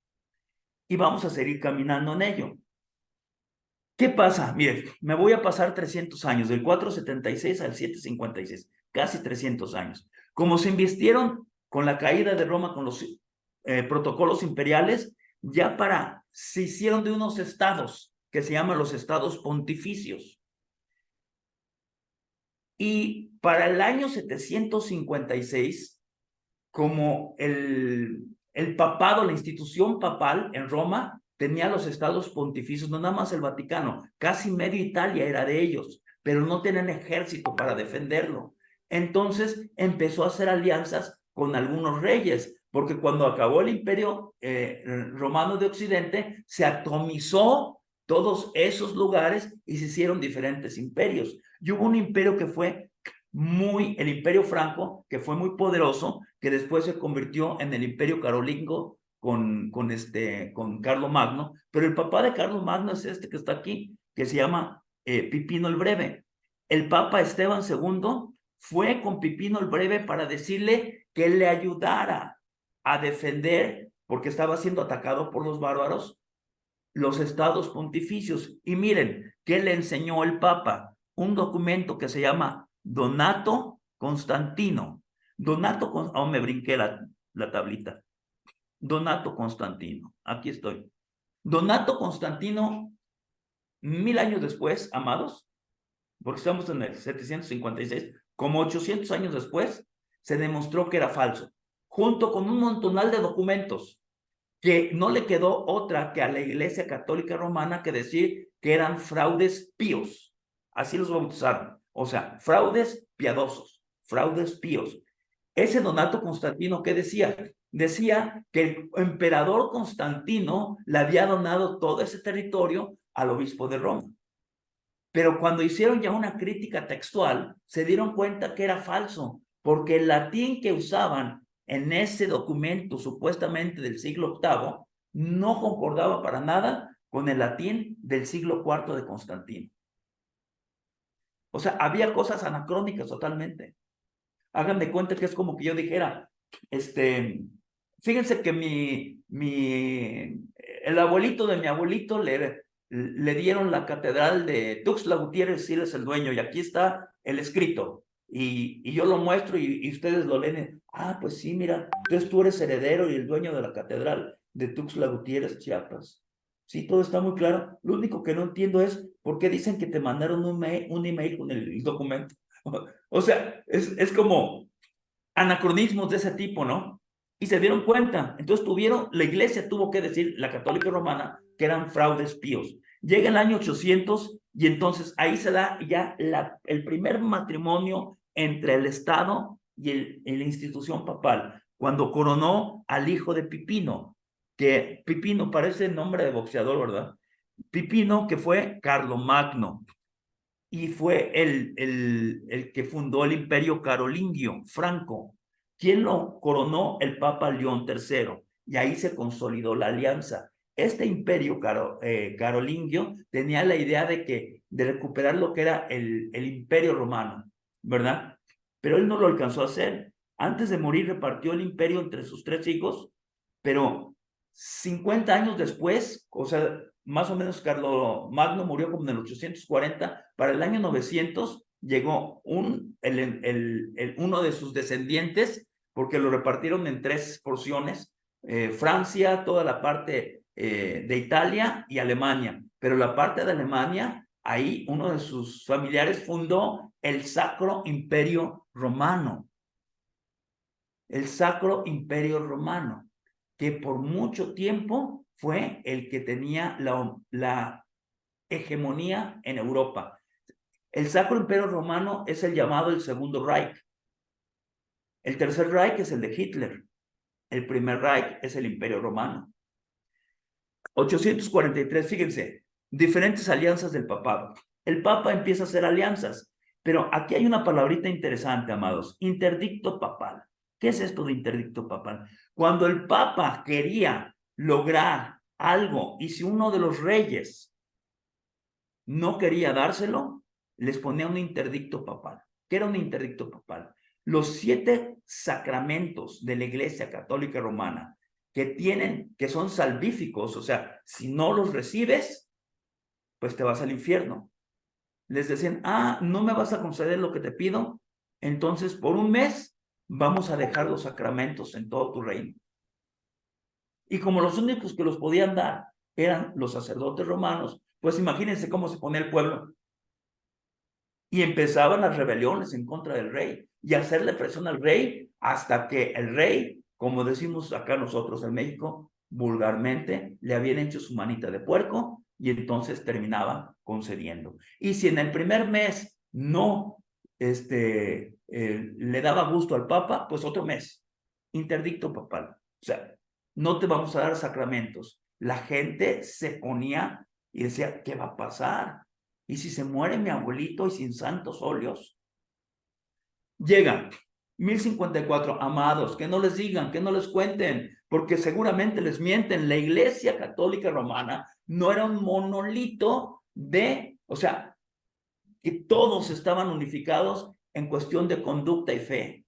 Y vamos a seguir caminando en ello. ¿Qué pasa? Miren, me voy a pasar 300 años, del 476 al 756, casi 300 años. Como se invistieron con la caída de Roma, con los protocolos imperiales, ya se hicieron de unos estados que se llaman los estados pontificios. Y para el año 756, como el papado, la institución papal en Roma, tenía los estados pontificios, no nada más el Vaticano, casi medio Italia era de ellos, pero no tenían ejército para defenderlo. Entonces empezó a hacer alianzas con algunos reyes, porque cuando acabó el Imperio Romano de Occidente, se atomizó todos esos lugares y se hicieron diferentes imperios. Y hubo un imperio que fue el Imperio Franco, que fue muy poderoso, que después se convirtió en el Imperio Carolingo con Carlo Magno, pero el papá de Carlo Magno es este que está aquí, que se llama Pipino el Breve. El Papa Esteban II fue con Pipino el Breve para decirle que le ayudara a defender, porque estaba siendo atacado por los bárbaros, los estados pontificios. Y miren, ¿qué le enseñó el Papa? Un documento que se llama Donato Constantino. Me brinqué la tablita. Donato Constantino, aquí estoy. Donato Constantino, 1000 años después, amados, porque estamos en el 756, como 800 años después, se demostró que era falso, junto con un montonal de documentos, que no le quedó otra que a la Iglesia Católica Romana que decir que eran fraudes píos. Así los bautizaron, O sea, fraudes piadosos, fraudes píos. Ese Donato Constantino, ¿qué decía? Decía que el emperador Constantino le había donado todo ese territorio al obispo de Roma. Pero cuando hicieron ya una crítica textual, se dieron cuenta que era falso, porque el latín que usaban en ese documento supuestamente del siglo VIII no concordaba para nada con el latín del siglo IV de Constantino. O sea, había cosas anacrónicas totalmente. Hagan de cuenta que es como que yo dijera, fíjense que el abuelito de mi abuelito le dieron la catedral de Tuxtla Gutiérrez y él es el dueño, y aquí está el escrito, y yo lo muestro y ustedes lo leen. Ah, pues sí, mira, entonces tú eres heredero y el dueño de la catedral de Tuxtla Gutiérrez, Chiapas. Sí, todo está muy claro. Lo único que no entiendo es por qué dicen que te mandaron un email con el documento. O sea, es como anacronismos de ese tipo, ¿no? Y se dieron cuenta. Entonces la iglesia tuvo que decir, la católica romana, que eran fraudes píos. Llega el año 800 y entonces ahí se da ya el primer matrimonio entre el Estado y la institución papal, cuando coronó al hijo de Pipino, que Pipino parece nombre de boxeador, ¿verdad? Pipino, que fue Carlomagno, y fue el que fundó el imperio carolingio, Franco. ¿Quién lo coronó? El Papa León III. Y ahí se consolidó la alianza. Este imperio carolingio tenía la idea de recuperar lo que era el imperio romano, ¿verdad? Pero él no lo alcanzó a hacer. Antes de morir repartió el imperio entre sus 3 hijos, pero 50 años después, o sea, más o menos Carlomagno murió como en el 840, para el año 900 llegó uno de sus descendientes, porque lo repartieron en 3 porciones, Francia, toda la parte de Italia y Alemania, pero la parte de Alemania, ahí uno de sus familiares fundó el Sacro Imperio Romano, el Sacro Imperio Romano, que por mucho tiempo fue el que tenía la hegemonía en Europa. El Sacro Imperio Romano es el llamado el Segundo Reich. El Tercer Reich es el de Hitler. El Primer Reich es el Imperio Romano. 843, fíjense, diferentes alianzas del papado. El papa empieza a hacer alianzas, pero aquí hay una palabrita interesante, amados, interdicto papal. ¿Qué es esto de interdicto papal? Cuando el papa quería lograr algo y si uno de los reyes no quería dárselo, les ponía un interdicto papal. ¿Qué era un interdicto papal? Los 7 sacramentos de la Iglesia Católica Romana que son salvíficos, o sea, si no los recibes, pues te vas al infierno. Les decían, no me vas a conceder lo que te pido, entonces por un mes vamos a dejar los sacramentos en todo tu reino. Y como los únicos que los podían dar eran los sacerdotes romanos, pues imagínense cómo se ponía el pueblo. Y empezaban las rebeliones en contra del rey y hacerle presión al rey hasta que el rey, como decimos acá nosotros en México, vulgarmente, le habían hecho su manita de puerco y entonces terminaba concediendo. Y si en el primer mes no le daba gusto al papa, pues otro mes, interdicto papal. O sea, no te vamos a dar sacramentos. La gente se ponía y decía, ¿qué va a pasar? ¿Y si se muere mi abuelito y sin santos óleos? Llegan 1054, amados, que no les digan, que no les cuenten, porque seguramente les mienten. La Iglesia Católica Romana no era un monolito o sea, que todos estaban unificados en cuestión de conducta y fe.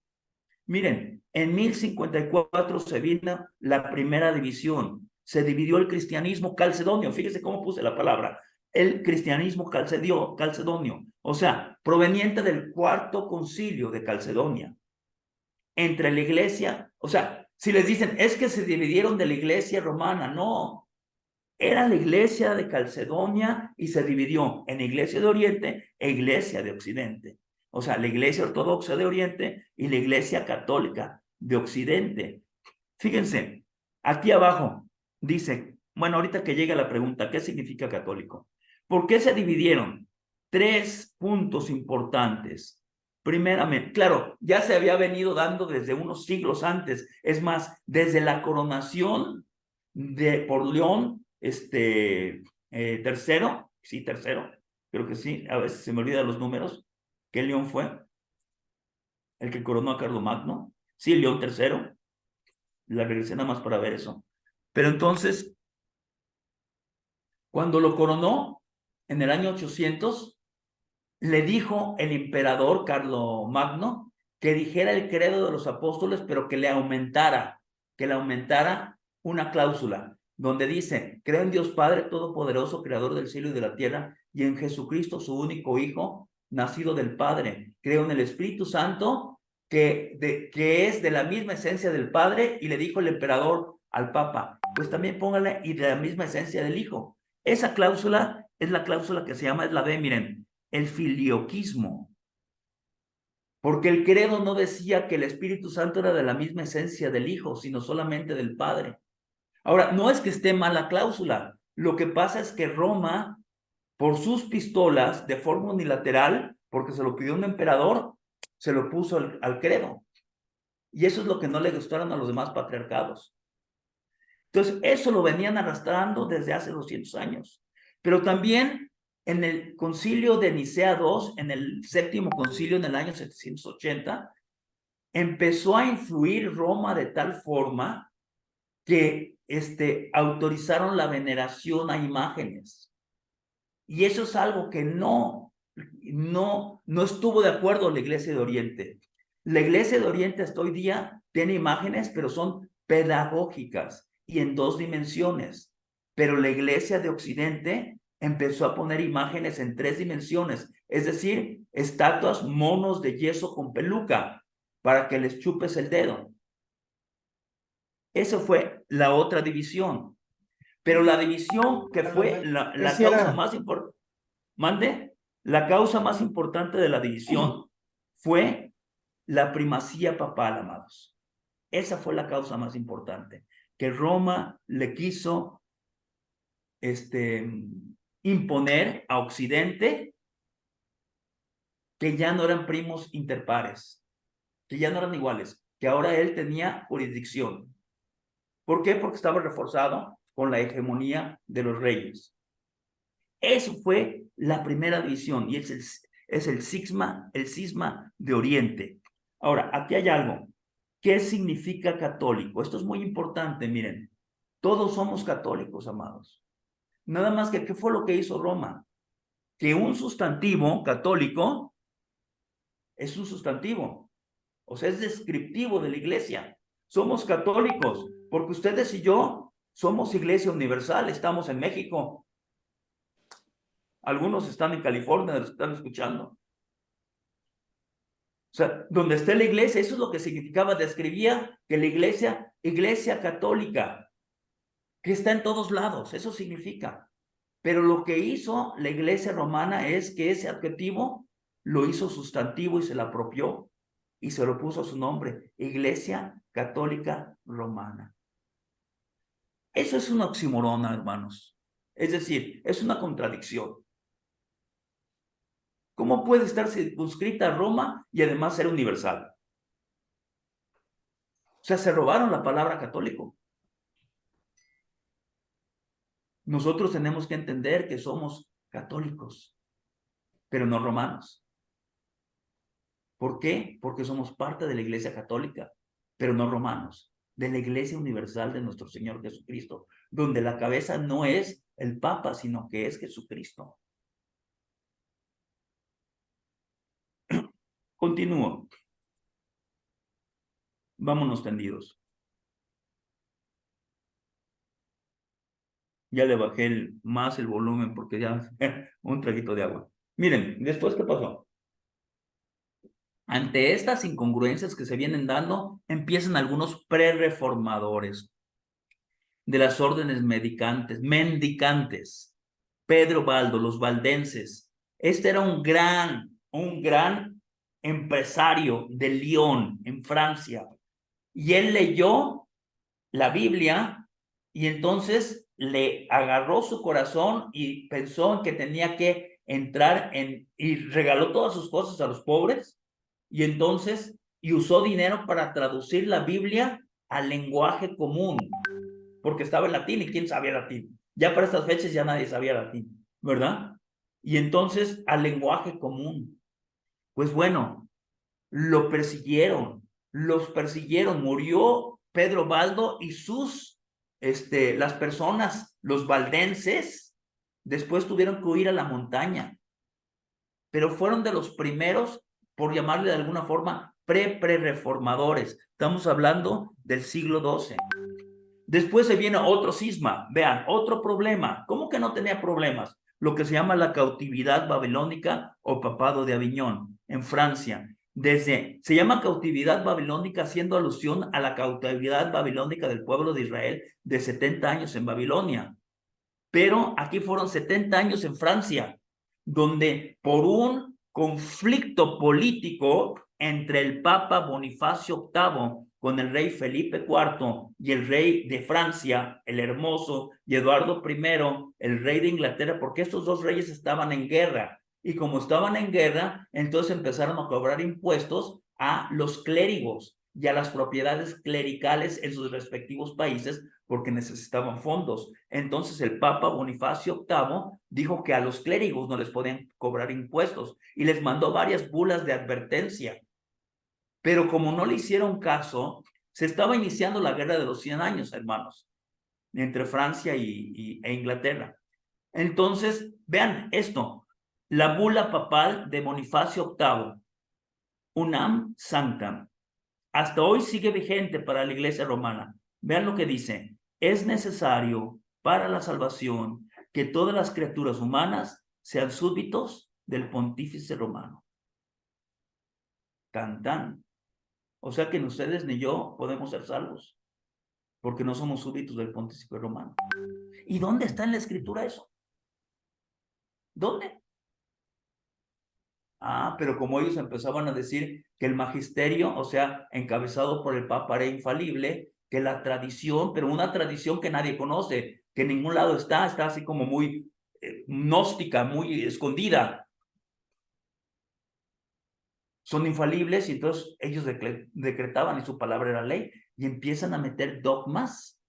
Miren, en 1054 se vino la primera división, se dividió el cristianismo calcedonio, fíjese cómo puse la palabra, el cristianismo calcedonio, o sea, proveniente del cuarto concilio de Calcedonia, entre la iglesia, o sea, si les dicen, es que se dividieron de la iglesia romana, no, era la iglesia de Calcedonia y se dividió en iglesia de Oriente e iglesia de Occidente. O sea, la iglesia ortodoxa de Oriente y la iglesia católica de Occidente. Fíjense, aquí abajo dice, bueno, ahorita que llega la pregunta, ¿qué significa católico? ¿Por qué se dividieron? 3 puntos importantes. Primeramente, claro, ya se había venido dando desde unos siglos antes. Es más, desde la coronación por León tercero, sí, tercero, creo que sí, a veces se me olvidan los números. ¿Qué León fue? El que coronó a Carlomagno. Sí, León tercero. La regresé nada más para ver eso. Pero entonces, cuando lo coronó en el año 800, le dijo el emperador Carlomagno que dijera el credo de los apóstoles, pero que le aumentara una cláusula donde dice: creo en Dios Padre Todopoderoso, creador del cielo y de la tierra, y en Jesucristo, su único Hijo, nacido del Padre. Creo en el Espíritu Santo, que es de la misma esencia del Padre. Y le dijo el emperador al Papa: pues también póngale, y de la misma esencia del Hijo. Esa cláusula es la cláusula que se llama, es la de, miren, el filioquismo. Porque el credo no decía que el Espíritu Santo era de la misma esencia del Hijo, sino solamente del Padre. Ahora, no es que esté mal la cláusula. Lo que pasa es que Roma, por sus pistolas, de forma unilateral, porque se lo pidió un emperador, se lo puso al credo. Y eso es lo que no le gustaron a los demás patriarcados. Entonces, eso lo venían arrastrando desde hace 200 años. Pero también en el concilio de Nicea II, en el séptimo concilio en el año 780, empezó a influir Roma de tal forma que autorizaron la veneración a imágenes. Y eso es algo que no estuvo de acuerdo la Iglesia de Oriente. La Iglesia de Oriente hasta hoy día tiene imágenes, pero son pedagógicas y en 2 dimensiones. Pero la Iglesia de Occidente empezó a poner imágenes en 3 dimensiones, es decir, estatuas, monos de yeso con peluca, para que les chupes el dedo. Esa fue la otra división. Pero la división que fue la causa más importante, la causa más importante de la división fue la primacía papal, amados. Esa fue la causa más importante, que Roma le quiso imponer a Occidente que ya no eran primos interpares, que ya no eran iguales, que ahora él tenía jurisdicción. ¿Por qué? Porque estaba reforzado con la hegemonía de los reyes. Eso fue la primera división, y es el cisma de Oriente. Ahora, aquí hay algo. ¿Qué significa católico? Esto es muy importante, miren. Todos somos católicos, amados. Nada más que, ¿qué fue lo que hizo Roma? Que un sustantivo católico es un sustantivo. O sea, es descriptivo de la iglesia. Somos católicos, porque ustedes y yo somos Iglesia Universal, estamos en México. Algunos están en California, los están escuchando. O sea, donde esté la iglesia, eso es lo que significaba, describía que la iglesia católica, que está en todos lados, eso significa. Pero lo que hizo la iglesia romana es que ese adjetivo lo hizo sustantivo y se lo apropió y se lo puso a su nombre, Iglesia Católica Romana. Eso es una oxímoron, hermanos. Es decir, es una contradicción. ¿Cómo puede estar circunscrita a Roma y además ser universal? O sea, se robaron la palabra católico. Nosotros tenemos que entender que somos católicos, pero no romanos. ¿Por qué? Porque somos parte de la Iglesia Católica, pero no romanos, de la Iglesia Universal de nuestro Señor Jesucristo, donde la cabeza no es el Papa, sino que es Jesucristo. Continúo. Vámonos tendidos. Ya le bajé más el volumen porque ya un traguito de agua. Miren, después, ¿qué pasó? Ante estas incongruencias que se vienen dando, empiezan algunos prerreformadores de las órdenes mendicantes. Pedro Baldo, los valdenses. Este era un gran empresario de Lyon, en Francia. Y él leyó la Biblia y entonces le agarró su corazón y pensó en que tenía que entrar y regaló todas sus cosas a los pobres, y entonces, y usó dinero para traducir la Biblia al lenguaje común, porque estaba en latín y quién sabía latín. Ya para estas fechas ya nadie sabía latín, ¿verdad? Y entonces al lenguaje común. Pues bueno, los persiguieron, murió Pedro Baldo y las personas, los valdenses, después tuvieron que huir a la montaña, pero fueron de los primeros, por llamarle de alguna forma, pre-reformadores. Estamos hablando del siglo XII. Después se viene otro cisma, vean, otro problema. ¿Cómo que no tenía problemas? Lo que se llama la cautividad babilónica o papado de Aviñón, en Francia. Se llama cautividad babilónica haciendo alusión a la cautividad babilónica del pueblo de Israel de 70 años en Babilonia. Pero aquí fueron 70 años en Francia, donde por un conflicto político entre el Papa Bonifacio VIII con el rey Felipe IV y el rey de Francia, el Hermoso, y Eduardo I, el rey de Inglaterra, porque estos dos reyes estaban en guerra. Y como estaban en guerra, entonces empezaron a cobrar impuestos a los clérigos y a las propiedades clericales en sus respectivos países porque necesitaban fondos. Entonces el Papa Bonifacio VIII dijo que a los clérigos no les podían cobrar impuestos y les mandó varias bulas de advertencia. Pero como no le hicieron caso, se estaba iniciando la guerra de los 100 años, hermanos, entre Francia e Inglaterra. Entonces, vean esto, la bula papal de Bonifacio VIII, Unam Sanctam, hasta hoy sigue vigente para la Iglesia romana. Vean lo que dice, es necesario para la salvación que todas las criaturas humanas sean súbditos del pontífice romano. Tan, tan. O sea que ni ustedes ni yo podemos ser salvos, porque no somos súbditos del pontífice romano. ¿Y dónde está en la escritura eso? ¿Dónde? Pero como ellos empezaban a decir que el magisterio, o sea, encabezado por el Papa, era infalible, que la tradición, pero una tradición que nadie conoce, que en ningún lado está así como muy gnóstica, muy escondida. Son infalibles y entonces ellos decretaban y su palabra era ley y empiezan a meter dogmas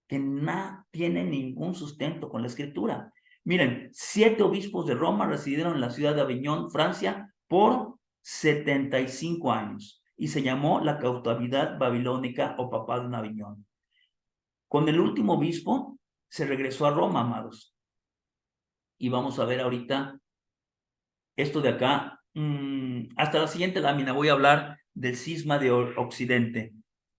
que no tienen ningún sustento con la escritura. Miren, 7 obispos de Roma residieron en la ciudad de Aviñón, Francia, por 75 años y se llamó la cautividad babilónica o papado en Aviñón. Con el último obispo se regresó a Roma, amados. Y vamos a ver ahorita esto de acá. Hasta la siguiente lámina voy a hablar del cisma de Occidente.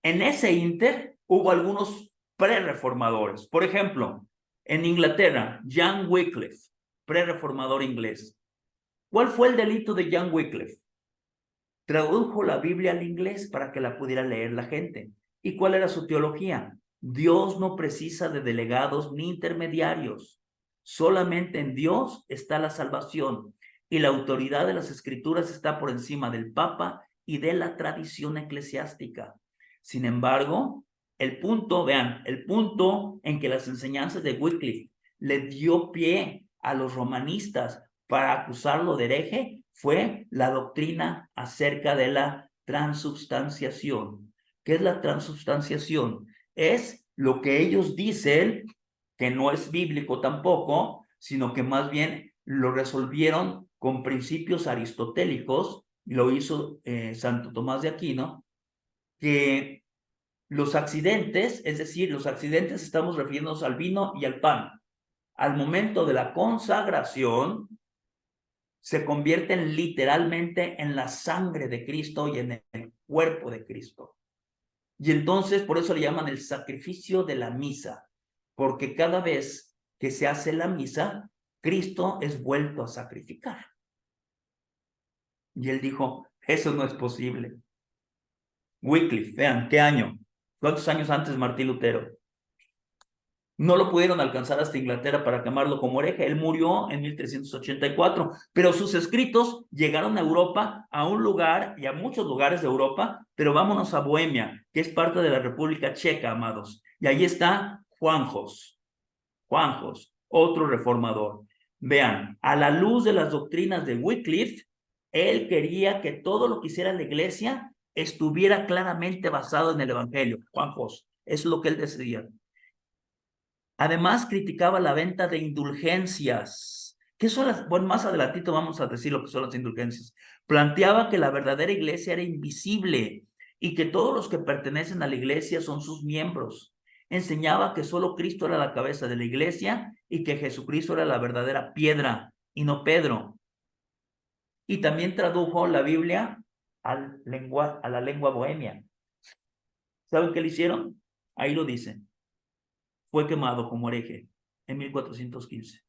En ese ínter hubo algunos pre-reformadores. Por ejemplo, en Inglaterra, John Wycliffe, pre-reformador inglés. ¿Cuál fue el delito de John Wycliffe? Tradujo la Biblia al inglés para que la pudiera leer la gente. ¿Y cuál era su teología? Dios no precisa de delegados ni intermediarios. Solamente en Dios está la salvación y la autoridad de las escrituras está por encima del Papa y de la tradición eclesiástica. Sin embargo, el punto en que las enseñanzas de Wycliffe le dio pie a los romanistas para acusarlo de hereje fue la doctrina acerca de la transubstanciación. ¿Qué es la transubstanciación? Es lo que ellos dicen, que no es bíblico tampoco, sino que más bien lo resolvieron con principios aristotélicos, lo hizo Santo Tomás de Aquino, que los accidentes, es decir, los accidentes estamos refiriéndonos al vino y al pan, al momento de la consagración, se convierten literalmente en la sangre de Cristo y en el cuerpo de Cristo. Y entonces por eso le llaman el sacrificio de la misa, porque cada vez que se hace la misa, Cristo es vuelto a sacrificar. Y él dijo, eso no es posible. Wycliffe, vean, ¿qué año? ¿Cuántos años antes Martín Lutero? No lo pudieron alcanzar hasta Inglaterra para quemarlo como hereje. Él murió en 1384, pero sus escritos llegaron a Europa, a un lugar y a muchos lugares de Europa, pero vámonos a Bohemia, que es parte de la República Checa, amados. Y ahí está Juanjos, otro reformador. Vean, a la luz de las doctrinas de Wycliffe, él quería que todo lo que hiciera la iglesia estuviera claramente basado en el Evangelio. Juan Jos, eso es lo que él decidía. Además, criticaba la venta de indulgencias. ¿Qué son las? Bueno, más adelantito vamos a decir lo que son las indulgencias. Planteaba que la verdadera iglesia era invisible y que todos los que pertenecen a la iglesia son sus miembros. Enseñaba que solo Cristo era la cabeza de la iglesia y que Jesucristo era la verdadera piedra y no Pedro. Y también tradujo la Biblia a la lengua bohemia. ¿Saben qué le hicieron? Ahí lo dicen. Fue quemado como hereje en 1415.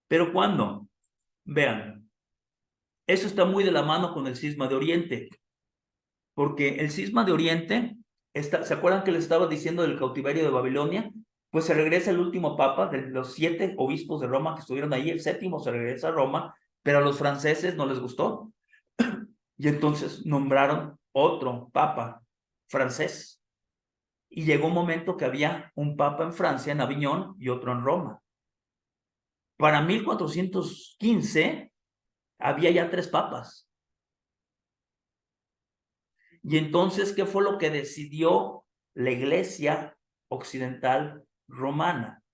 ¿Pero cuándo? Vean, eso está muy de la mano con el cisma de Oriente, porque el cisma de Oriente, ¿se acuerdan que les estaba diciendo del cautiverio de Babilonia? Pues se regresa el último papa de los 7 obispos de Roma que estuvieron ahí, el 7º se regresa a Roma, pero a los franceses no les gustó. Y entonces nombraron otro papa francés. Y llegó un momento que había un papa en Francia, en Aviñón, y otro en Roma. Para 1415 había ya 3 papas. Y entonces, ¿qué fue lo que decidió la Iglesia Occidental Romana?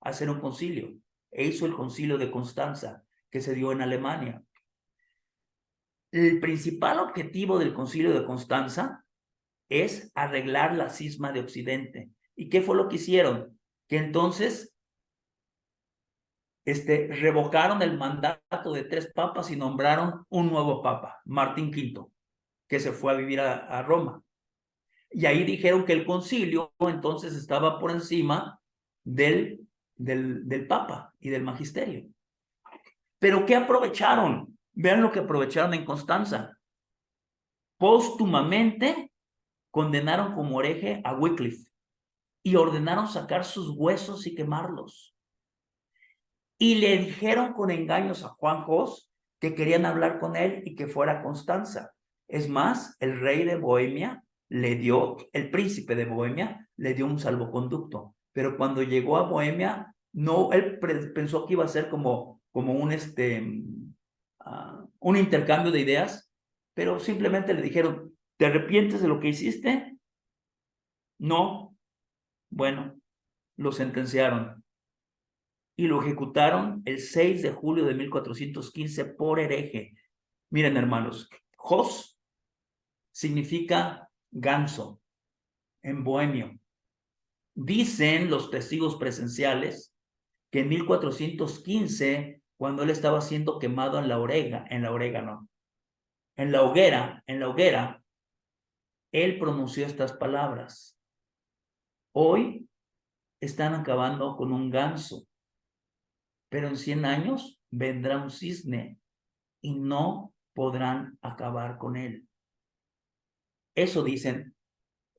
Hacer un concilio. E hizo el concilio de Constanza, que se dio en Alemania. El principal objetivo del concilio de Constanza es arreglar la cisma de Occidente. ¿Y qué fue lo que hicieron? Que entonces revocaron el mandato de 3 papas y nombraron un nuevo papa, Martín V, que se fue a vivir a Roma. Y ahí dijeron que el concilio entonces estaba por encima del papa y del magisterio. ¿Pero qué aprovecharon? Vean lo que aprovecharon en Constanza. Póstumamente condenaron como hereje a Wycliffe y ordenaron sacar sus huesos y quemarlos. Y le dijeron con engaños a Juan Jos que querían hablar con él y que fuera a Constanza. Es más, el rey de Bohemia el príncipe de Bohemia le dio un salvoconducto. Pero cuando llegó a Bohemia, no, él pensó que iba a ser como un intercambio de ideas, pero simplemente le dijeron, ¿te arrepientes de lo que hiciste? No. Bueno, lo sentenciaron y lo ejecutaron el 6 de julio de 1415 por hereje. Miren, hermanos, Jos significa ganso en bohemio. Dicen los testigos presenciales que en 1415, cuando él estaba siendo quemado en la hoguera, él pronunció estas palabras: hoy están acabando con un ganso, pero en 100 años vendrá un cisne y no podrán acabar con él. Eso dicen,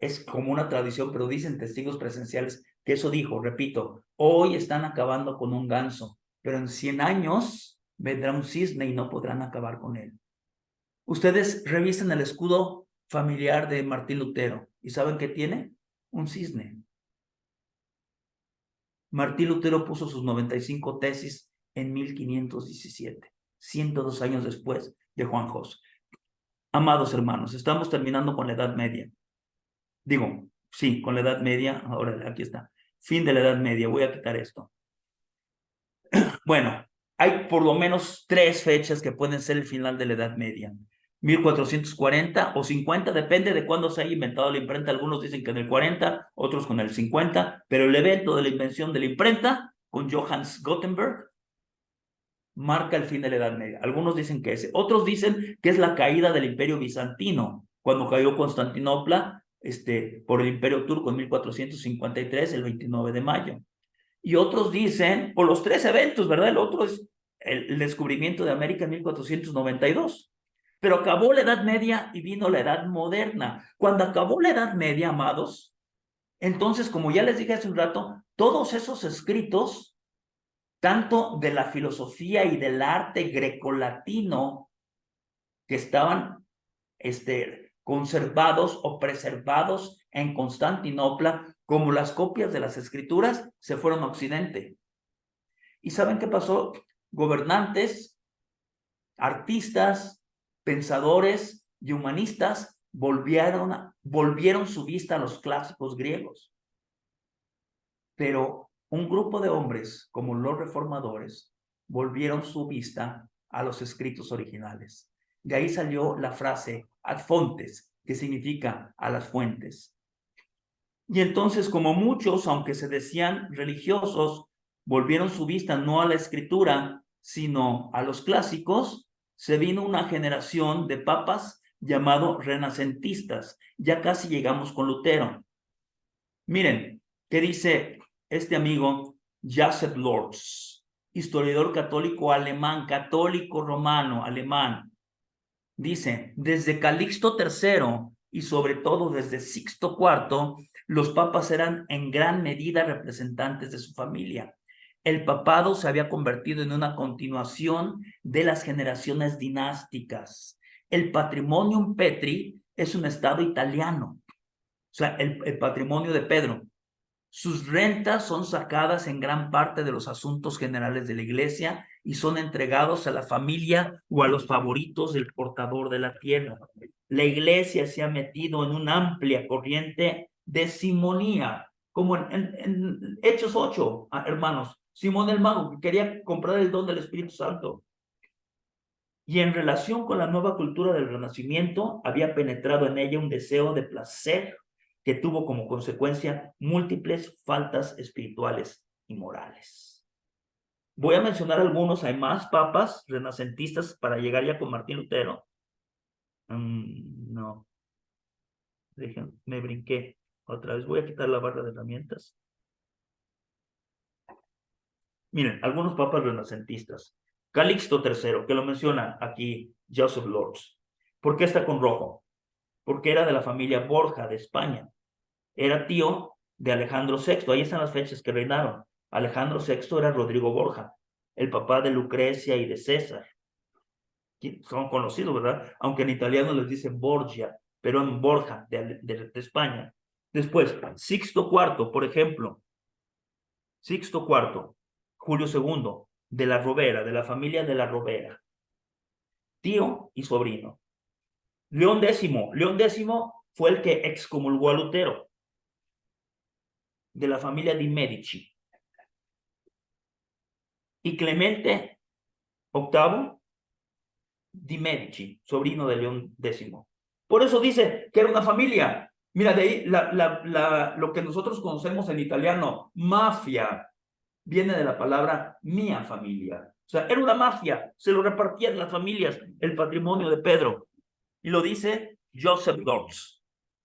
es como una tradición, pero dicen testigos presenciales que eso dijo, repito, hoy están acabando con un ganso, pero en 100 años vendrá un cisne y no podrán acabar con él. Ustedes revisen el escudo familiar de Martín Lutero y ¿saben qué tiene? Un cisne. Martín Lutero puso sus 95 tesis en 1517, 102 años después de Juan Jos. Amados hermanos, estamos terminando con la Edad Media. Digo, sí, con la Edad Media. Ahora, aquí está. Fin de la Edad Media. Voy a quitar esto. Bueno, hay por lo menos 3 fechas que pueden ser el final de la Edad Media. 1440 o 50, depende de cuándo se haya inventado la imprenta. Algunos dicen que en el 40, otros con el 50, pero el evento de la invención de la imprenta con Johannes Gutenberg marca el fin de la Edad Media. Algunos dicen que ese. Otros dicen que es la caída del Imperio Bizantino, cuando cayó Constantinopla por el Imperio Turco en 1453, el 29 de mayo. Y otros dicen, o los 3 eventos, ¿verdad? El otro es el descubrimiento de América en 1492. Pero acabó la Edad Media y vino la Edad Moderna. Cuando acabó la Edad Media, amados, entonces, como ya les dije hace un rato, todos esos escritos, tanto de la filosofía y del arte grecolatino, que estaban conservados o preservados en Constantinopla, como las copias de las escrituras, se fueron a Occidente. ¿Y saben qué pasó? Gobernantes, artistas, pensadores y humanistas volvieron su vista a los clásicos griegos. Pero un grupo de hombres, como los reformadores, volvieron su vista a los escritos originales. De ahí salió la frase ad fontes, que significa a las fuentes. Y entonces, como muchos, aunque se decían religiosos, volvieron su vista no a la escritura, sino a los clásicos, se vino una generación de papas llamados renacentistas. Ya casi llegamos con Lutero. Miren, ¿qué dice este amigo Joseph Lorz, historiador católico alemán, católico romano alemán? Dice, desde Calixto III y sobre todo desde Sixto IV, los papas eran en gran medida representantes de su familia. El papado se había convertido en una continuación de las generaciones dinásticas. El patrimonium Petri es un estado italiano, o sea, el patrimonio de Pedro. Sus rentas son sacadas en gran parte de los asuntos generales de la iglesia y son entregados a la familia o a los favoritos del portador de la tierra. La iglesia se ha metido en una amplia corriente de simonía, como en Hechos 8, hermanos. Simón el mago, que quería comprar el don del Espíritu Santo. Y en relación con la nueva cultura del Renacimiento, había penetrado en ella un deseo de placer que tuvo como consecuencia múltiples faltas espirituales y morales. Voy a mencionar algunos, hay más papas renacentistas para llegar ya con Martín Lutero. No, me brinqué otra vez, voy a quitar la barra de herramientas. Miren, algunos papas renacentistas. Calixto III, que lo menciona aquí Joseph Lorz. ¿Por qué está con rojo? Porque era de la familia Borja de España. Era tío de Alejandro VI. Ahí están las fechas que reinaron. Alejandro VI era Rodrigo Borja, el papá de Lucrecia y de César. Son conocidos, ¿verdad? Aunque en italiano les dicen Borgia, pero en Borja de España. Después, Sixto IV, por ejemplo. Sixto IV, Julio II, de la Rovera, de la familia de la Rovera. Tío y sobrino. León X fue el que excomulgó a Lutero, de la familia de Medici. Y Clemente VIII de Medici, sobrino de León X. Por eso dice que era una familia. Mira, de ahí lo que nosotros conocemos en italiano, mafia, viene de la palabra mia familia. O sea, era una mafia, se lo repartían las familias, el patrimonio de Pedro. Y lo dice Joseph Lorz,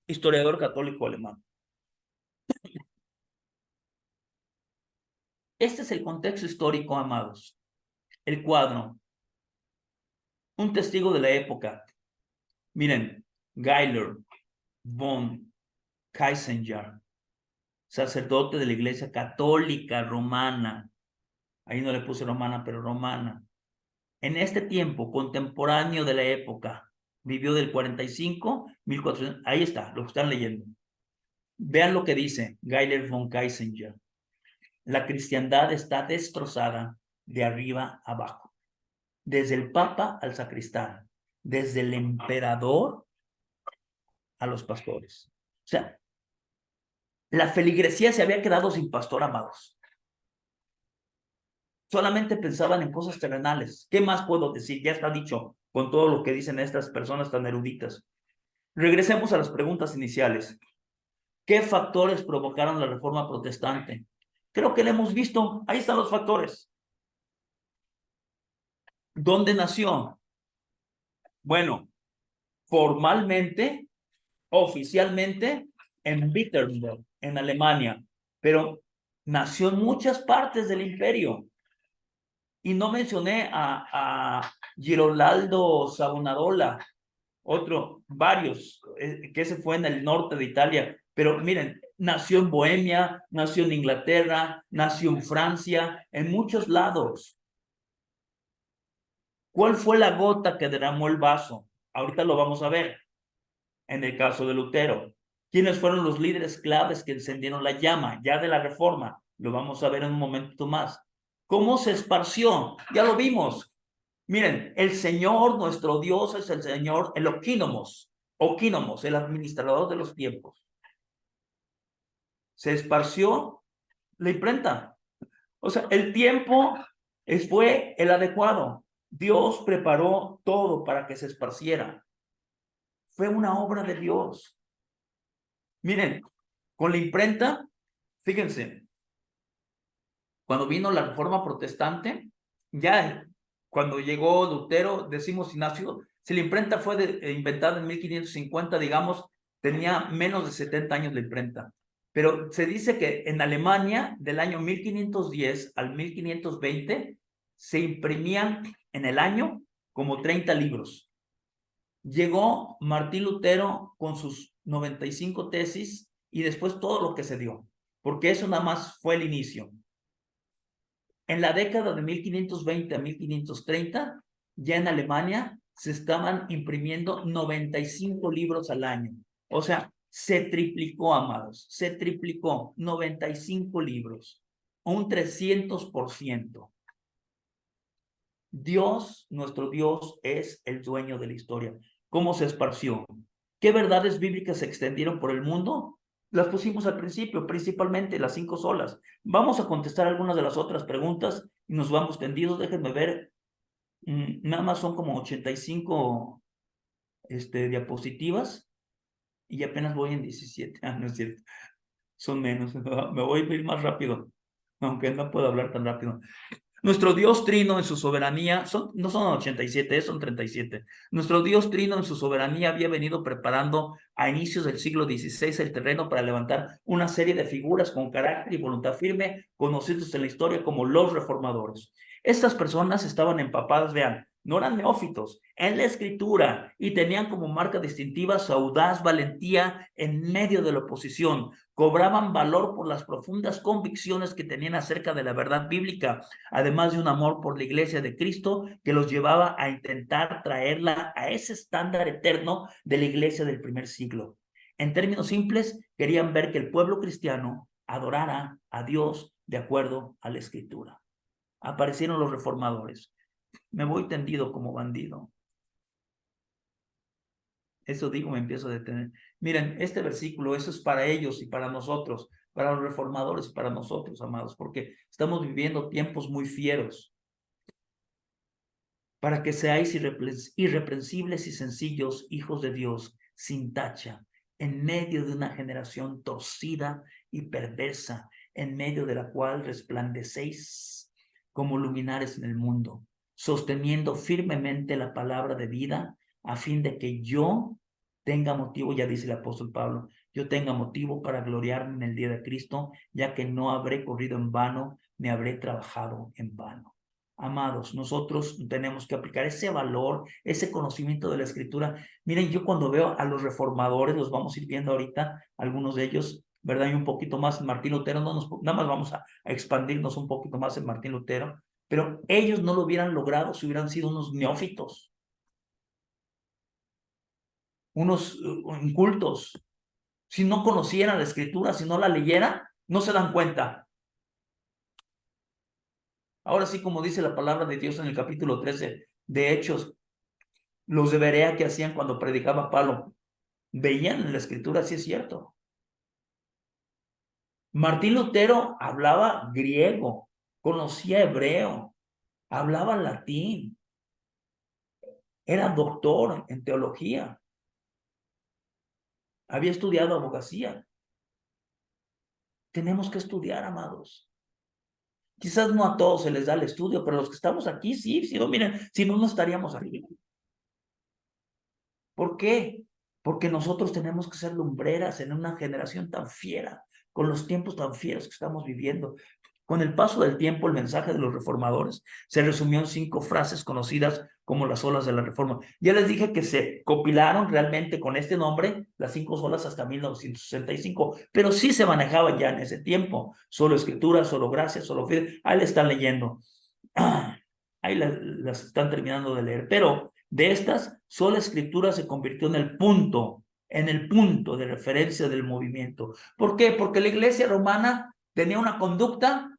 historiador católico alemán. Este es el contexto histórico, amados. El cuadro. Un testigo de la época. Miren, Geiler von Kaisenger, sacerdote de la Iglesia Católica Romana. Ahí no le puse romana, pero romana. En este tiempo, contemporáneo de la época, vivió del 45, 1400. Ahí está, lo que están leyendo. Vean lo que dice Geiler von Kaisenger. La cristiandad está destrozada de arriba abajo. Desde el papa al sacristán, desde el emperador a los pastores. O sea, la feligresía se había quedado sin pastor, amados. Solamente pensaban en cosas terrenales. ¿Qué más puedo decir? Ya está dicho con todo lo que dicen estas personas tan eruditas. Regresemos a las preguntas iniciales. ¿Qué factores provocaron la reforma protestante? Creo que lo hemos visto. Ahí están los factores. ¿Dónde nació? Bueno, formalmente, oficialmente, en Wittenberg, en Alemania, pero nació en muchas partes del imperio. Y no mencioné a Girolamo Savonarola, varios, que ese fue en el norte de Italia. Pero miren, nació en Bohemia, nació en Inglaterra, nació en Francia, en muchos lados. ¿Cuál fue la gota que derramó el vaso? Ahorita lo vamos a ver. En el caso de Lutero. ¿Quiénes fueron los líderes claves que encendieron la llama ya de la reforma? Lo vamos a ver en un momento más. ¿Cómo se esparció? Ya lo vimos. Miren, el Señor, nuestro Dios, es el Señor, el Oquínomos, el administrador de los tiempos. Se esparció la imprenta. O sea, el tiempo fue el adecuado. Dios preparó todo para que se esparciera. Fue una obra de Dios. Miren, con la imprenta, fíjense, cuando vino la Reforma Protestante, ya cuando llegó Lutero, decimos Ignacio, si la imprenta fue inventada en 1550, digamos, tenía menos de 70 años la imprenta. Pero se dice que en Alemania, del año 1510 al 1520, se imprimían en el año como 30 libros. Llegó Martín Lutero con sus 95 tesis y después todo lo que se dio, porque eso nada más fue el inicio. En la década de 1520 a 1530, ya en Alemania se estaban imprimiendo 95 libros al año. O sea, se triplicó, amados, se triplicó 95 libros, un 300%. Dios, nuestro Dios, es el dueño de la historia. ¿Cómo se esparció? ¿Qué verdades bíblicas se extendieron por el mundo? Las pusimos al principio, principalmente las 5 solas. Vamos a contestar algunas de las otras preguntas y nos vamos tendidos. Déjenme ver. Nada más son como 85 diapositivas y apenas voy en 17. Ah, no es cierto. Son menos. Me voy a ir más rápido, aunque no puedo hablar tan rápido. Nuestro Dios Trino en su soberanía, no son 87, son 37. Nuestro Dios Trino en su soberanía había venido preparando a inicios del siglo XVI el terreno para levantar una serie de figuras con carácter y voluntad firme, conocidos en la historia como los reformadores. Estas personas estaban empapadas, vean, no eran neófitos, en la escritura y tenían como marca distintiva su audaz valentía en medio de la oposición. Cobraban valor por las profundas convicciones que tenían acerca de la verdad bíblica, además de un amor por la iglesia de Cristo que los llevaba a intentar traerla a ese estándar eterno de la iglesia del primer siglo. En términos simples, querían ver que el pueblo cristiano adorara a Dios de acuerdo a la escritura. Aparecieron los reformadores. Me voy tendido como bandido. Eso digo, me empiezo a detener. Miren, este versículo, eso es para ellos y para nosotros, para los reformadores, para nosotros, amados, porque estamos viviendo tiempos muy fieros. Para que seáis irreprensibles y sencillos, hijos de Dios, sin tacha, en medio de una generación torcida y perversa, en medio de la cual resplandecéis como luminares en el mundo, sosteniendo firmemente la palabra de vida, a fin de que yo tenga motivo, ya dice el apóstol Pablo, yo tenga motivo para gloriarme en el día de Cristo, ya que no habré corrido en vano, ni habré trabajado en vano. Amados, nosotros tenemos que aplicar ese valor, ese conocimiento de la Escritura. Miren, yo cuando veo a los reformadores, los vamos a ir viendo ahorita, algunos de ellos, ¿verdad? Y un poquito más en Martín Lutero, nada más vamos a expandirnos un poquito más en Martín Lutero, pero ellos no lo hubieran logrado si hubieran sido unos neófitos, unos incultos. Si no conocieran la Escritura, si no la leyeran, no se dan cuenta. Ahora sí, como dice la palabra de Dios en el capítulo 13 de Hechos, los de Berea que hacían cuando predicaba Pablo, veían en la escritura, sí es cierto. Martín Lutero hablaba griego, conocía hebreo, hablaba latín, era doctor en teología, había estudiado abogacía. Tenemos que estudiar, amados. Quizás no a todos se les da el estudio, pero los que estamos aquí, sí, no, miren, si no, no estaríamos aquí. ¿Por qué? Porque nosotros tenemos que ser lumbreras en una generación tan fiera, con los tiempos tan fieros que estamos viviendo. Con el paso del tiempo, el mensaje de los reformadores se resumió en 5 frases conocidas como las olas de la reforma. Ya les dije que se compilaron realmente con este nombre, las 5 olas hasta 1965, pero sí se manejaban ya en ese tiempo. Solo escritura, solo gracia, solo fe. Ahí le están leyendo. Ahí las están terminando de leer. Pero de estas, sola escritura se convirtió en el punto de referencia del movimiento. ¿Por qué? Porque la iglesia romana tenía una conducta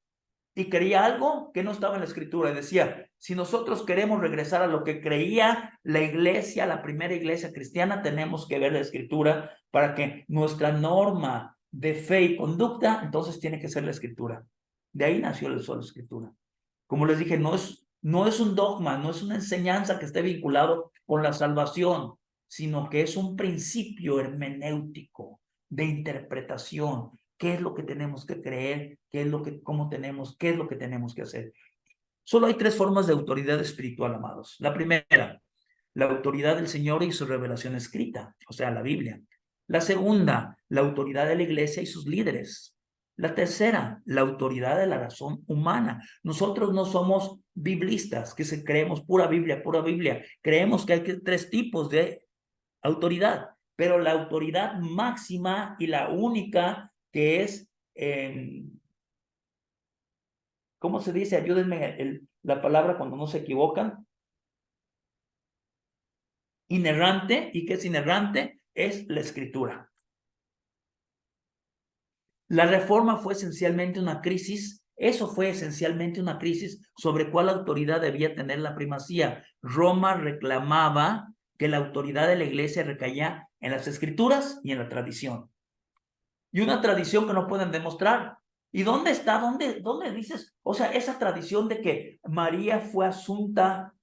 y creía algo que no estaba en la escritura. Y decía, si nosotros queremos regresar a lo que creía la iglesia, la primera iglesia cristiana, tenemos que ver la escritura para que nuestra norma de fe y conducta, entonces tiene que ser la escritura. De ahí nació la sola escritura. Como les dije, no es un dogma, no es una enseñanza que esté vinculado con la salvación, sino que es un principio hermenéutico de interpretación. ¿Qué es lo que tenemos que creer? ¿Qué es lo que tenemos que hacer? Solo hay 3 formas de autoridad espiritual, amados. La primera, la autoridad del Señor y su revelación escrita, o sea, la Biblia. La segunda, la autoridad de la iglesia y sus líderes. La tercera, la autoridad de la razón humana. Nosotros no somos biblistas, que creemos pura Biblia, pura Biblia. Creemos que hay 3 tipos de autoridad, pero la autoridad máxima y la única que es, ¿cómo se dice? Ayúdenme la palabra cuando no se equivocan. Inerrante. ¿Y qué es inerrante? Es la escritura. La reforma fue esencialmente una crisis. Eso fue esencialmente una crisis sobre cuál autoridad debía tener la primacía. Roma reclamaba que la autoridad de la iglesia recaía en las escrituras y en la tradición. Y una tradición que no pueden demostrar. ¿Y dónde está? ¿Dónde dices? O sea, esa tradición de que María fue asunta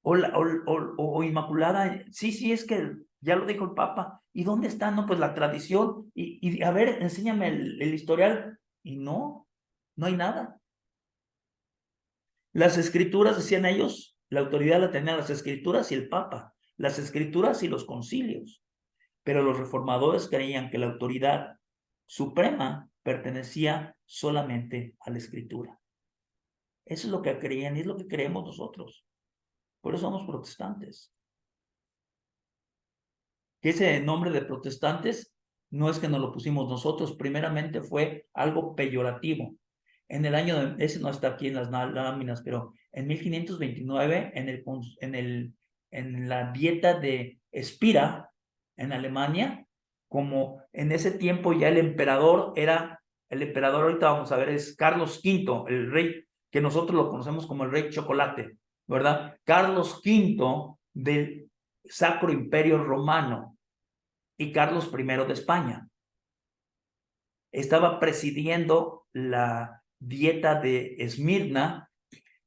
o inmaculada. Sí, es que ya lo dijo el Papa. ¿Y dónde está? No, pues la tradición. Y a ver, enséñame el historial. Y no hay nada. Las escrituras, decían ellos, la autoridad la tenían las escrituras y el Papa, las escrituras y los concilios. Pero los reformadores creían que la autoridad suprema pertenecía solamente a la escritura. Eso es lo que creían y es lo que creemos nosotros. Por eso somos protestantes. Que ese nombre de protestantes no es que nos lo pusimos nosotros, primeramente fue algo peyorativo. En el año, ese no está aquí en las láminas, pero en 1529, en la dieta de Spira, en Alemania, como en ese tiempo ya el emperador ahorita vamos a ver, es Carlos V, el rey, que nosotros lo conocemos como el rey chocolate, ¿verdad? Carlos V del Sacro Imperio Romano y Carlos I de España. Estaba presidiendo la dieta de Esmirna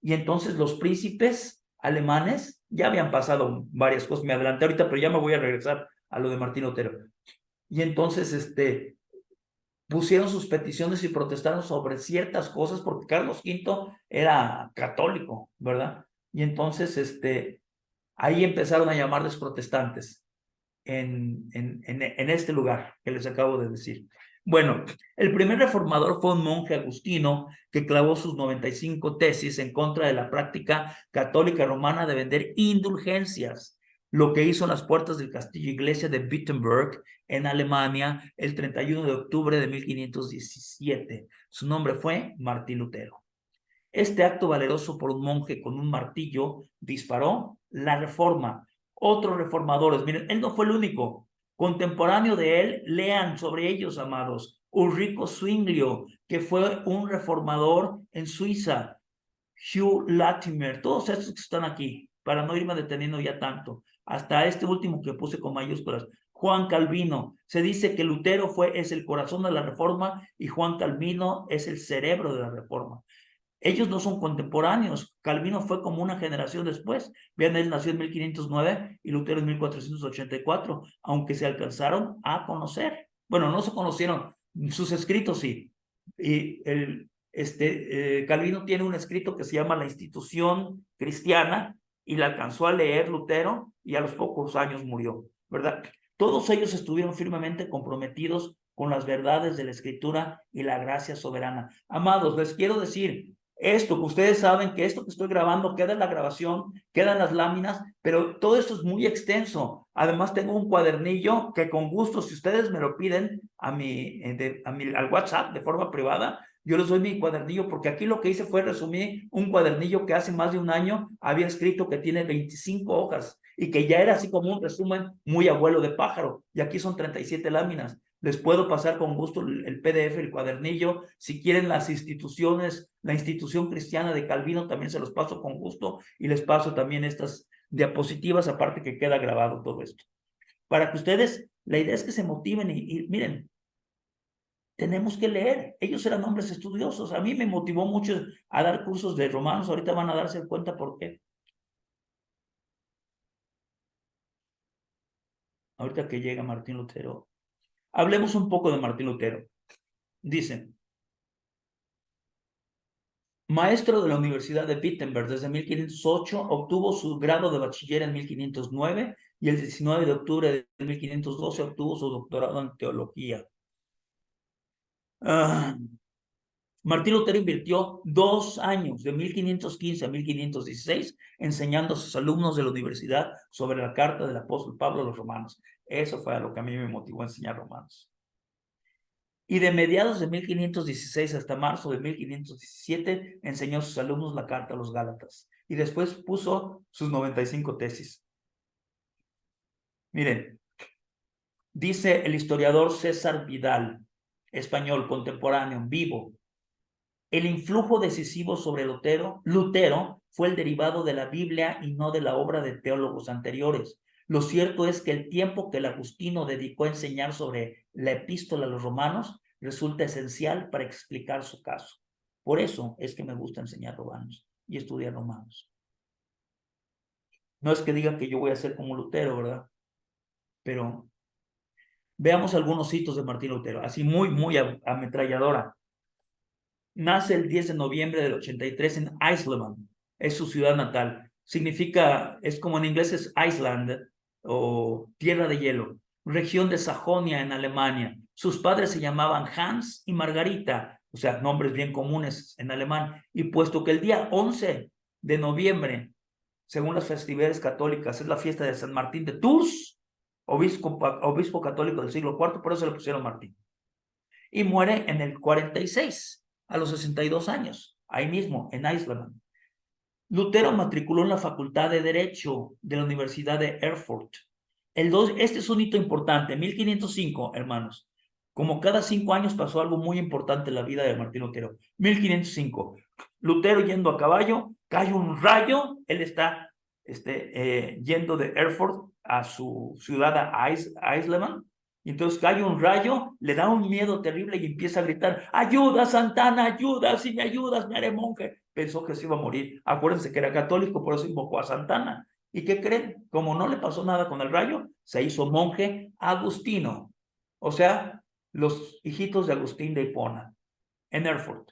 y entonces los príncipes alemanes ya habían pasado varias cosas, me adelanté ahorita, pero ya me voy a regresar a lo de Martín Lutero. Y entonces pusieron sus peticiones y protestaron sobre ciertas cosas porque Carlos V era católico, ¿verdad? Y entonces ahí empezaron a llamarles protestantes en este lugar que les acabo de decir. Bueno, el primer reformador fue un monje agustino que clavó sus 95 tesis en contra de la práctica católica romana de vender indulgencias, lo que hizo en las puertas del castillo iglesia de Wittenberg en Alemania el 31 de octubre de 1517. Su nombre fue Martín Lutero. Este acto valeroso por un monje con un martillo disparó la reforma. Otros reformadores, miren, él no fue el único. Contemporáneo de él, lean sobre ellos, amados. Ulrico Zwinglio, que fue un reformador en Suiza. Hugh Latimer, todos estos que están aquí, para no irme deteniendo ya tanto. Hasta este último que puse con mayúsculas. Juan Calvino. Se dice que Lutero es el corazón de la reforma y Juan Calvino es el cerebro de la reforma. Ellos no son contemporáneos. Calvino fue como una generación después. Vean, él nació en 1509 y Lutero en 1484, aunque se alcanzaron a conocer. Bueno, no se conocieron, sus escritos sí. Y Calvino tiene un escrito que se llama La Institución Cristiana y la alcanzó a leer Lutero y a los pocos años murió, ¿verdad? Todos ellos estuvieron firmemente comprometidos con las verdades de la Escritura y la gracia soberana. Amados, les quiero decir, esto que ustedes saben que esto que estoy grabando queda en la grabación, quedan las láminas, pero todo esto es muy extenso. Además tengo un cuadernillo que con gusto, si ustedes me lo piden al WhatsApp de forma privada, Yo les doy mi cuadernillo porque aquí lo que hice fue resumir un cuadernillo que hace más de un año había escrito que tiene 25 hojas y que ya era así como un resumen muy abuelo de pájaro. Y aquí son 37 láminas. Les puedo pasar con gusto el PDF, el cuadernillo. Si quieren las instituciones, la institución cristiana de Calvino, también se los paso con gusto y les paso también estas diapositivas, aparte que queda grabado todo esto. Para que ustedes, la idea es que se motiven y miren, tenemos que leer. Ellos eran hombres estudiosos. A mí me motivó mucho a dar cursos de Romanos. Ahorita van a darse cuenta por qué. Ahorita que llega Martín Lutero. Hablemos un poco de Martín Lutero. Dice, maestro de la Universidad de Wittenberg desde 1508, obtuvo su grado de bachiller en 1509 y el 19 de octubre de 1512 obtuvo su doctorado en teología. Martín Lutero invirtió 2 años, de 1515 a 1516, enseñando a sus alumnos de la universidad sobre la carta del apóstol Pablo a los romanos. Eso fue a lo que a mí me motivó a enseñar romanos. Y de mediados de 1516 hasta marzo de 1517, enseñó a sus alumnos la carta a los Gálatas. Y después puso sus 95 tesis. Miren, dice el historiador César Vidal, español, contemporáneo, vivo, el influjo decisivo sobre Lutero fue el derivado de la Biblia y no de la obra de teólogos anteriores. Lo cierto es que el tiempo que el Agustino dedicó a enseñar sobre la epístola a los romanos resulta esencial para explicar su caso. Por eso es que me gusta enseñar romanos y estudiar romanos. No es que diga que yo voy a ser como Lutero, ¿verdad? Pero veamos algunos hitos de Martín Lutero, así muy ametralladora. Nace el 10 de noviembre del 83 en Eisleben, es su ciudad natal. Significa, es como en inglés es Iceland o tierra de hielo, región de Sajonia en Alemania. Sus padres se llamaban Hans y Margarita, o sea, nombres bien comunes en alemán. Y puesto que el día 11 de noviembre, según las festividades católicas, es la fiesta de San Martín de Tours, obispo católico del siglo IV, por eso le pusieron Martín. Y muere en el 46, a los 62 años, ahí mismo, en Eisleben. Lutero matriculó en la Facultad de Derecho de la Universidad de Erfurt. Este es un hito importante, 1505, hermanos. Como cada 5 años pasó algo muy importante en la vida de Martín Lutero. 1505, Lutero yendo a caballo, cae un rayo, él está yendo de Erfurt a su ciudad a Eisleben, y entonces cae un rayo, le da un miedo terrible y empieza a gritar, ayuda Santana, ayuda, si me ayudas me haré monje. Pensó que se iba a morir. Acuérdense que era católico, por eso invocó a Santana. ¿Y qué creen? Como no le pasó nada con el rayo, se hizo monje agustino. O sea, los hijitos de Agustín de Hipona, en Erfurt.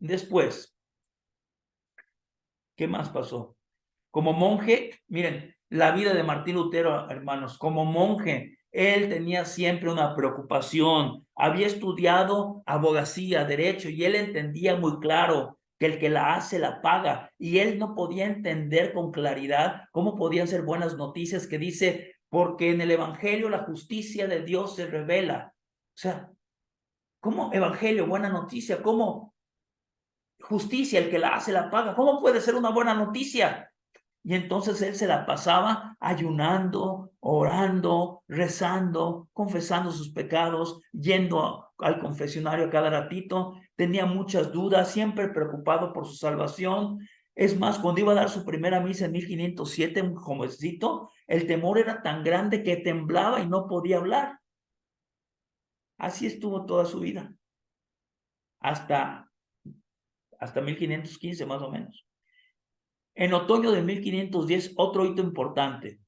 Después, ¿qué más pasó? Como monje, miren, la vida de Martín Lutero, hermanos, como monje, él tenía siempre una preocupación. Había estudiado abogacía, derecho, y él entendía muy claro que el que la hace la paga. Y él no podía entender con claridad cómo podían ser buenas noticias que dice, porque en el Evangelio la justicia de Dios se revela. O sea, ¿cómo Evangelio, buena noticia? ¿Cómo justicia, el que la hace la paga? ¿Cómo puede ser una buena noticia? Y entonces él se la pasaba ayunando, orando, rezando, confesando sus pecados, yendo al confesionario cada ratito. Tenía muchas dudas, siempre preocupado por su salvación. Es más, cuando iba a dar su primera misa en 1507, un jovencito, el temor era tan grande que temblaba y no podía hablar. Así estuvo toda su vida, hasta 1515 más o menos. En otoño de 1510, otro hito importante.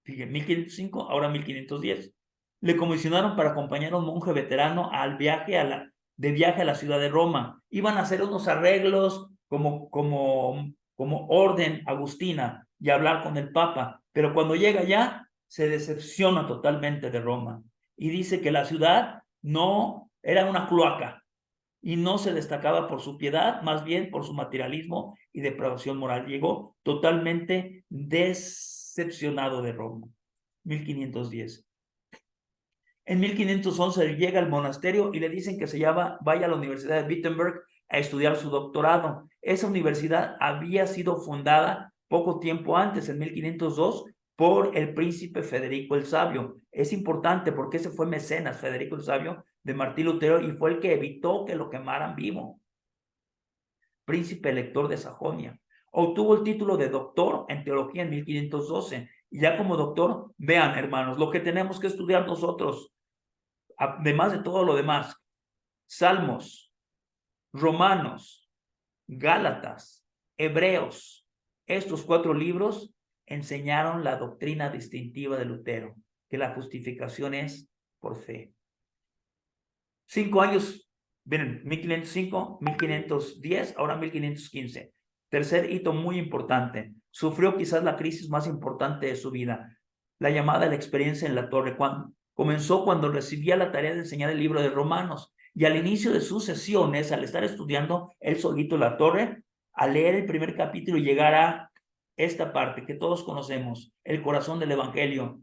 Fíjense, 1505, ahora 1510. Le comisionaron para acompañar a un monje veterano de viaje a la ciudad de Roma. Iban a hacer unos arreglos como orden agustina y hablar con el Papa. Pero cuando llega allá, se decepciona totalmente de Roma. Y dice que la ciudad no era una cloaca y no se destacaba por su piedad, más bien por su materialismo y depravación moral. Llegó totalmente decepcionado de Roma. 1510. En 1511 llega al monasterio y le dicen que vaya a la Universidad de Wittenberg a estudiar su doctorado. Esa universidad había sido fundada poco tiempo antes, en 1502, por el príncipe Federico el Sabio. Es importante porque ese fue mecenas, Federico el Sabio, de Martín Lutero, y fue el que evitó que lo quemaran vivo. Príncipe elector de Sajonia. Obtuvo el título de doctor en teología en 1512. Y ya como doctor, vean, hermanos, lo que tenemos que estudiar nosotros, además de todo lo demás: Salmos, Romanos, Gálatas, Hebreos. Estos 4 libros enseñaron la doctrina distintiva de Lutero, que la justificación es por fe. 5 años, miren, 1505, 1510, ahora 1515. Tercer hito muy importante. Sufrió quizás la crisis más importante de su vida, la llamada la experiencia en la torre. Comenzó cuando recibía la tarea de enseñar el libro de Romanos, y al inicio de sus sesiones, al estar estudiando él solito la torre, al leer el primer capítulo y llegar a esta parte que todos conocemos, el corazón del evangelio: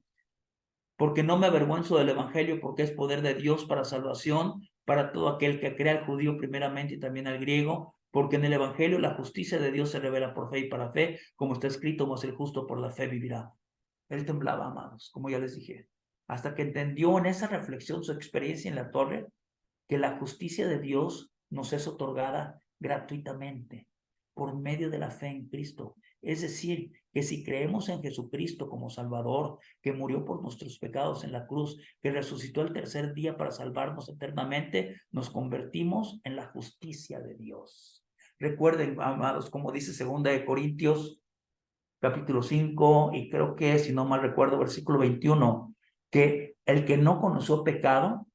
porque no me avergüenzo del evangelio, porque es poder de Dios para salvación, para todo aquel que crea, al judío primeramente y también al griego, porque en el evangelio la justicia de Dios se revela por fe y para fe, como está escrito: mas el justo por la fe vivirá. Él temblaba, amados, como ya les dije, hasta que entendió en esa reflexión, su experiencia en la torre, que la justicia de Dios nos es otorgada gratuitamente por medio de la fe en Cristo. Es decir, que si creemos en Jesucristo como Salvador, que murió por nuestros pecados en la cruz, que resucitó el tercer día para salvarnos eternamente, nos convertimos en la justicia de Dios. Recuerden, amados, como dice 2 de Corintios, capítulo 5, y creo que, si no mal recuerdo, versículo 21, que el que no conoció pecado,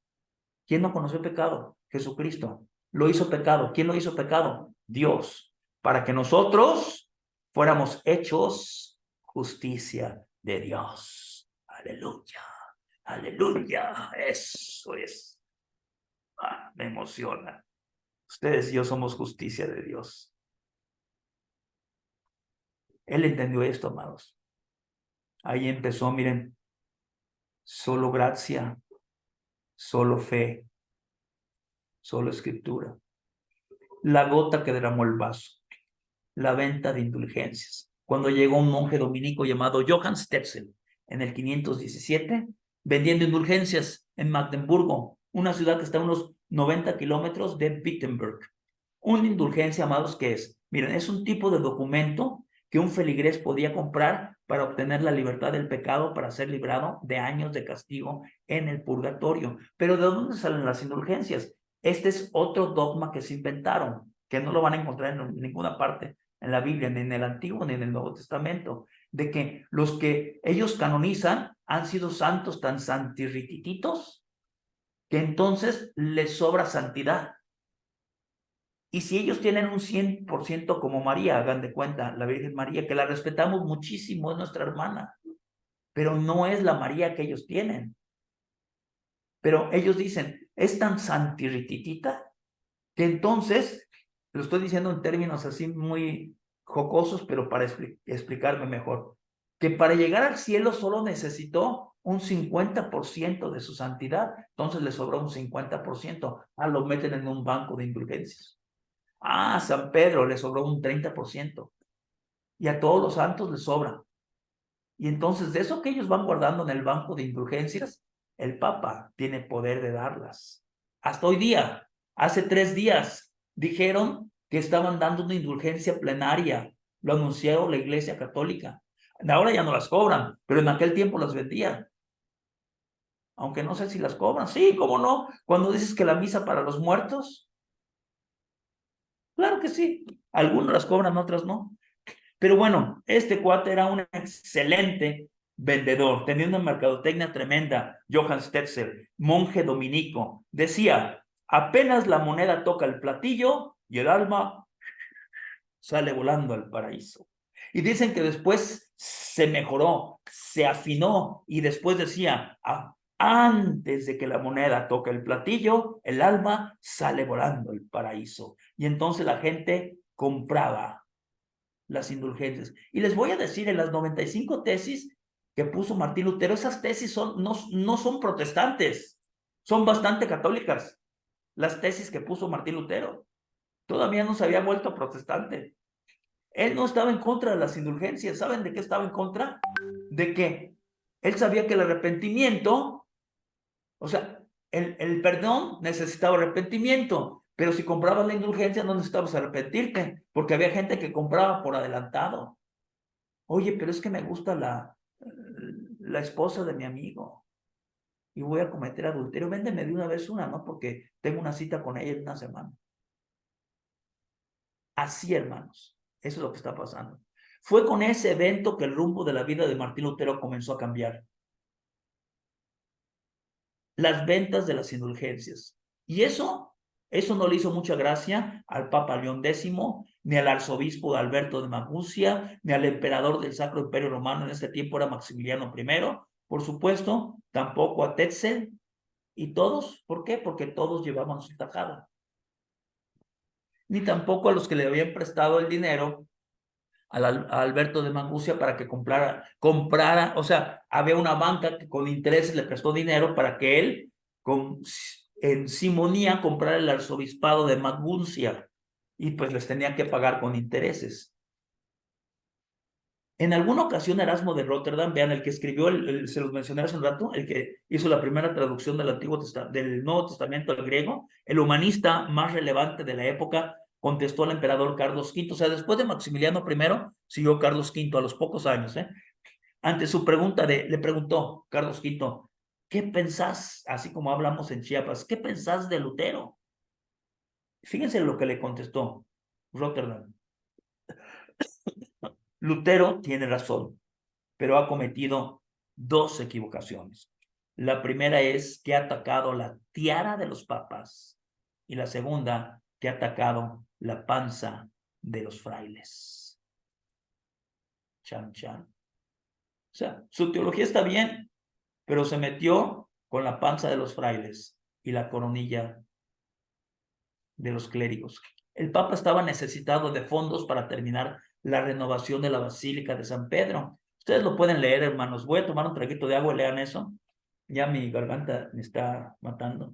¿quién no conoció pecado? Jesucristo. Lo hizo pecado. ¿Quién lo hizo pecado? Dios. Para que nosotros fuéramos hechos justicia de Dios. Aleluya. Aleluya. Eso es. Me emociona. Ustedes y yo somos justicia de Dios. Él entendió esto, amados. Ahí empezó, miren, solo gracia, solo fe, solo escritura. La gota que derramó el vaso. La venta de indulgencias. Cuando llegó un monje dominico llamado Johann Stetzel en el 517, vendiendo indulgencias en Magdeburgo, una ciudad que está a unos 90 kilómetros de Wittenberg. Una indulgencia, amados, ¿qué es? Miren, es un tipo de documento que un feligrés podía comprar para obtener la libertad del pecado, para ser librado de años de castigo en el purgatorio. Pero ¿de dónde salen las indulgencias? Este es otro dogma que se inventaron, que no lo van a encontrar en ninguna parte en la Biblia, ni en el Antiguo ni en el Nuevo Testamento, de que los que ellos canonizan han sido santos tan santirritititos que entonces les sobra santidad. Y si ellos tienen un 100% como María, hagan de cuenta, la Virgen María, que la respetamos muchísimo, es nuestra hermana, pero no es la María que ellos tienen. Pero ellos dicen, es tan santirrititita que entonces, lo estoy diciendo en términos así muy jocosos, pero para explicarme mejor, que para llegar al cielo solo necesitó un 50% de su santidad, entonces le sobró un 50%. Lo meten en un banco de indulgencias. A San Pedro le sobró un 30%. Y a todos los santos les sobra. Y entonces, de eso que ellos van guardando en el banco de indulgencias, el Papa tiene poder de darlas. Hasta hoy día, hace 3 días, dijeron que estaban dando una indulgencia plenaria. Lo anunció la Iglesia Católica. Ahora ya no las cobran, pero en aquel tiempo las vendían. Aunque no sé si las cobran. Sí, ¿cómo no? Cuando dices que la misa para los muertos, claro que sí. Algunos las cobran, otras no. Pero bueno, este cuate era un excelente vendedor, tenía una mercadotecnia tremenda. Johann Stetzel, monje dominico, decía: apenas la moneda toca el platillo y el alma sale volando al paraíso. Y dicen que después se mejoró, se afinó, y después decía: antes de que la moneda toque el platillo, el alma sale volando al paraíso. Y entonces la gente compraba las indulgencias. Y les voy a decir, en las 95 tesis que puso Martín Lutero, esas tesis no son protestantes, son bastante católicas las tesis que puso Martín Lutero. Todavía no se había vuelto protestante. Él no estaba en contra de las indulgencias. ¿Saben de qué estaba en contra? De que él sabía que el arrepentimiento, o sea, el perdón necesitaba arrepentimiento, pero si comprabas la indulgencia no necesitabas arrepentirte, porque había gente que compraba por adelantado. Oye, pero es que me gusta la esposa de mi amigo y voy a cometer adulterio. Véndeme de una vez una, ¿no? Porque tengo una cita con ella en una semana. Así, hermanos, eso es lo que está pasando. Fue con ese evento que el rumbo de la vida de Martín Lutero comenzó a cambiar. Las ventas de las indulgencias. Y eso no le hizo mucha gracia al Papa León X, ni al arzobispo Alberto de Maguncia, ni al emperador del Sacro Imperio Romano, en este tiempo era Maximiliano I, por supuesto, tampoco a Tetzel, y todos, ¿por qué? Porque todos llevaban su tajada. Ni tampoco a los que le habían prestado el dinero a Alberto de Maguncia para que comprara, o sea, había una banca que con intereses le prestó dinero para que él, en simonía, comprara el arzobispado de Maguncia, y pues les tenía que pagar con intereses. En alguna ocasión Erasmo de Rotterdam, vean, el que escribió, se los mencioné hace un rato, el que hizo la primera traducción del Nuevo Testamento al griego, el humanista más relevante de la época, contestó al emperador Carlos V. O sea, después de Maximiliano I, siguió Carlos V a los pocos años. Ante su pregunta, le preguntó Carlos V, ¿qué pensás, así como hablamos en Chiapas, qué pensás de Lutero? Fíjense lo que le contestó Rotterdam. Lutero tiene razón, pero ha cometido dos equivocaciones. La primera es que ha atacado la tiara de los papas y la segunda, que ha atacado la panza de los frailes. Chan, chan. O sea, su teología está bien, pero se metió con la panza de los frailes y la coronilla de los clérigos. El Papa estaba necesitado de fondos para terminar la renovación de la Basílica de San Pedro. Ustedes lo pueden leer, hermanos. Voy a tomar un traguito de agua y lean eso. Ya mi garganta me está matando.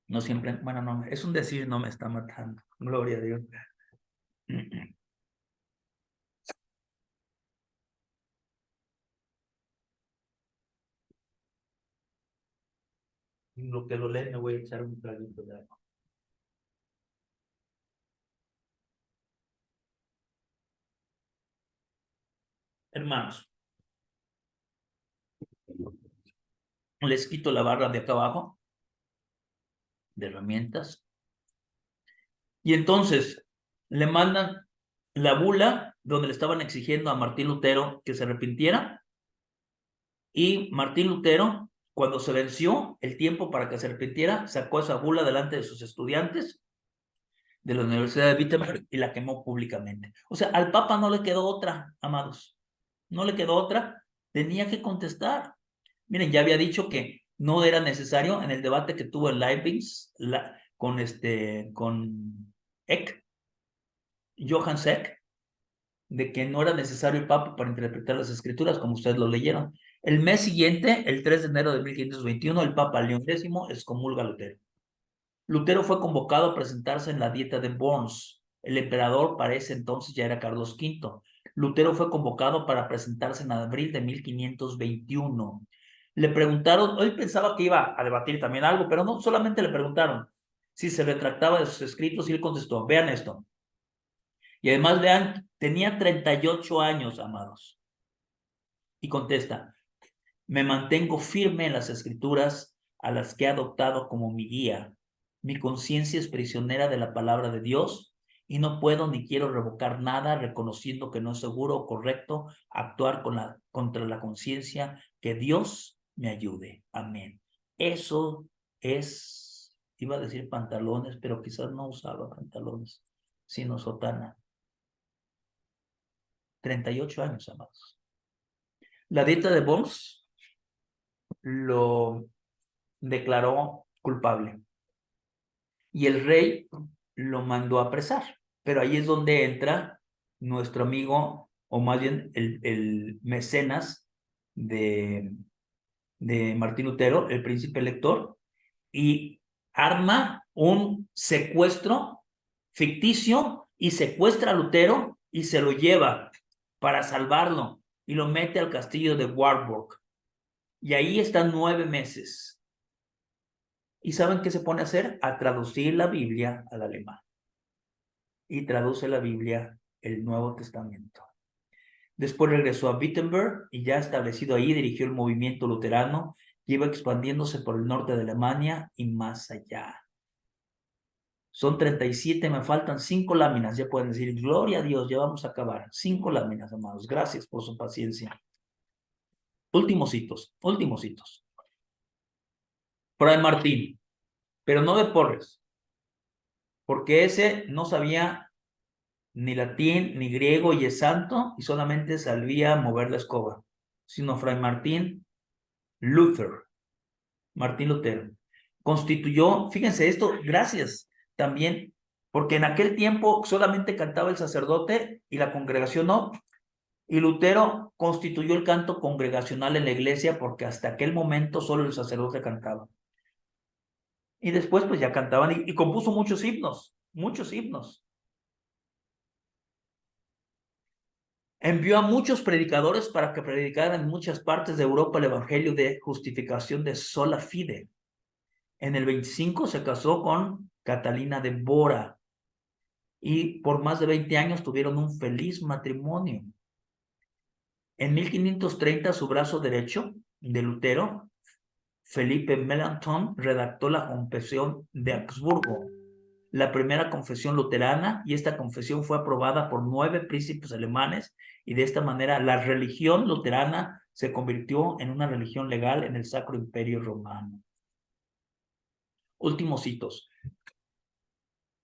No siempre, bueno, no, es un decir, no me está matando. Gloria a Dios. Lo que lo leen, me voy a echar un traguito de agua. Hermanos, les quito la barra de acá abajo de herramientas. Y entonces le mandan la bula donde le estaban exigiendo a Martín Lutero que se arrepintiera. Y Martín Lutero, cuando se venció el tiempo para que se arrepintiera, sacó esa bula delante de sus estudiantes de la Universidad de Wittenberg y la quemó públicamente. O sea, al Papa no le quedó otra, amados. No le quedó otra. Tenía que contestar. Miren, ya había dicho que no era necesario en el debate que tuvo en Leibniz con Eck, Johann Eck, de que no era necesario el Papa para interpretar las Escrituras, como ustedes lo leyeron. El mes siguiente, el 3 de enero de 1521, el Papa León X excomulga a Lutero. Lutero fue convocado a presentarse en la dieta de Worms. El emperador para ese entonces ya era Carlos V. Lutero fue convocado para presentarse en abril de 1521. Le preguntaron, él pensaba que iba a debatir también algo, pero no, solamente le preguntaron si se retractaba de sus escritos y él contestó, vean esto. Y además, vean, tenía 38 años, amados. Y contesta, me mantengo firme en las escrituras a las que he adoptado como mi guía. Mi conciencia es prisionera de la palabra de Dios y no puedo ni quiero revocar nada reconociendo que no es seguro o correcto actuar contra la conciencia. Que Dios me ayude. Amén. Eso es, iba a decir pantalones, pero quizás no usaba pantalones, sino sotana. 38 años, amados. La dieta de Worms lo declaró culpable y el rey lo mandó a apresar. Pero ahí es donde entra nuestro amigo, o más bien el mecenas de de Martín Lutero, el príncipe elector, y arma un secuestro ficticio y secuestra a Lutero y se lo lleva para salvarlo y lo mete al castillo de Warburg. Y ahí están 9 meses. ¿Y saben qué se pone a hacer? A traducir la Biblia al alemán. Y traduce la Biblia, el Nuevo Testamento. Después regresó a Wittenberg y ya establecido ahí dirigió el movimiento luterano que iba expandiéndose por el norte de Alemania y más allá. Son 37, me faltan 5 láminas. Ya pueden decir, gloria a Dios, ya vamos a acabar. 5 láminas, amados. Gracias por su paciencia. Últimos hitos. Fray Martín, pero no de Porres, porque ese no sabía ni latín ni griego y es santo y solamente sabía mover la escoba, sino Fray Martín Martín Lutero. Constituyó, fíjense esto, gracias también, porque en aquel tiempo solamente cantaba el sacerdote y la congregación no, y Lutero constituyó el canto congregacional en la iglesia porque hasta aquel momento solo el sacerdote cantaba. Y después pues ya cantaban y compuso muchos himnos. Envió a muchos predicadores para que predicaran en muchas partes de Europa el evangelio de justificación de sola fide. En el 25 se casó con Catalina de Bora y por más de 20 años tuvieron un feliz matrimonio. En 1530 su brazo derecho de Lutero, Felipe Melanchthon, redactó la Confesión de Augsburgo, la primera confesión luterana, y esta confesión fue aprobada por 9 príncipes alemanes y de esta manera la religión luterana se convirtió en una religión legal en el Sacro Imperio Romano. Últimos hitos.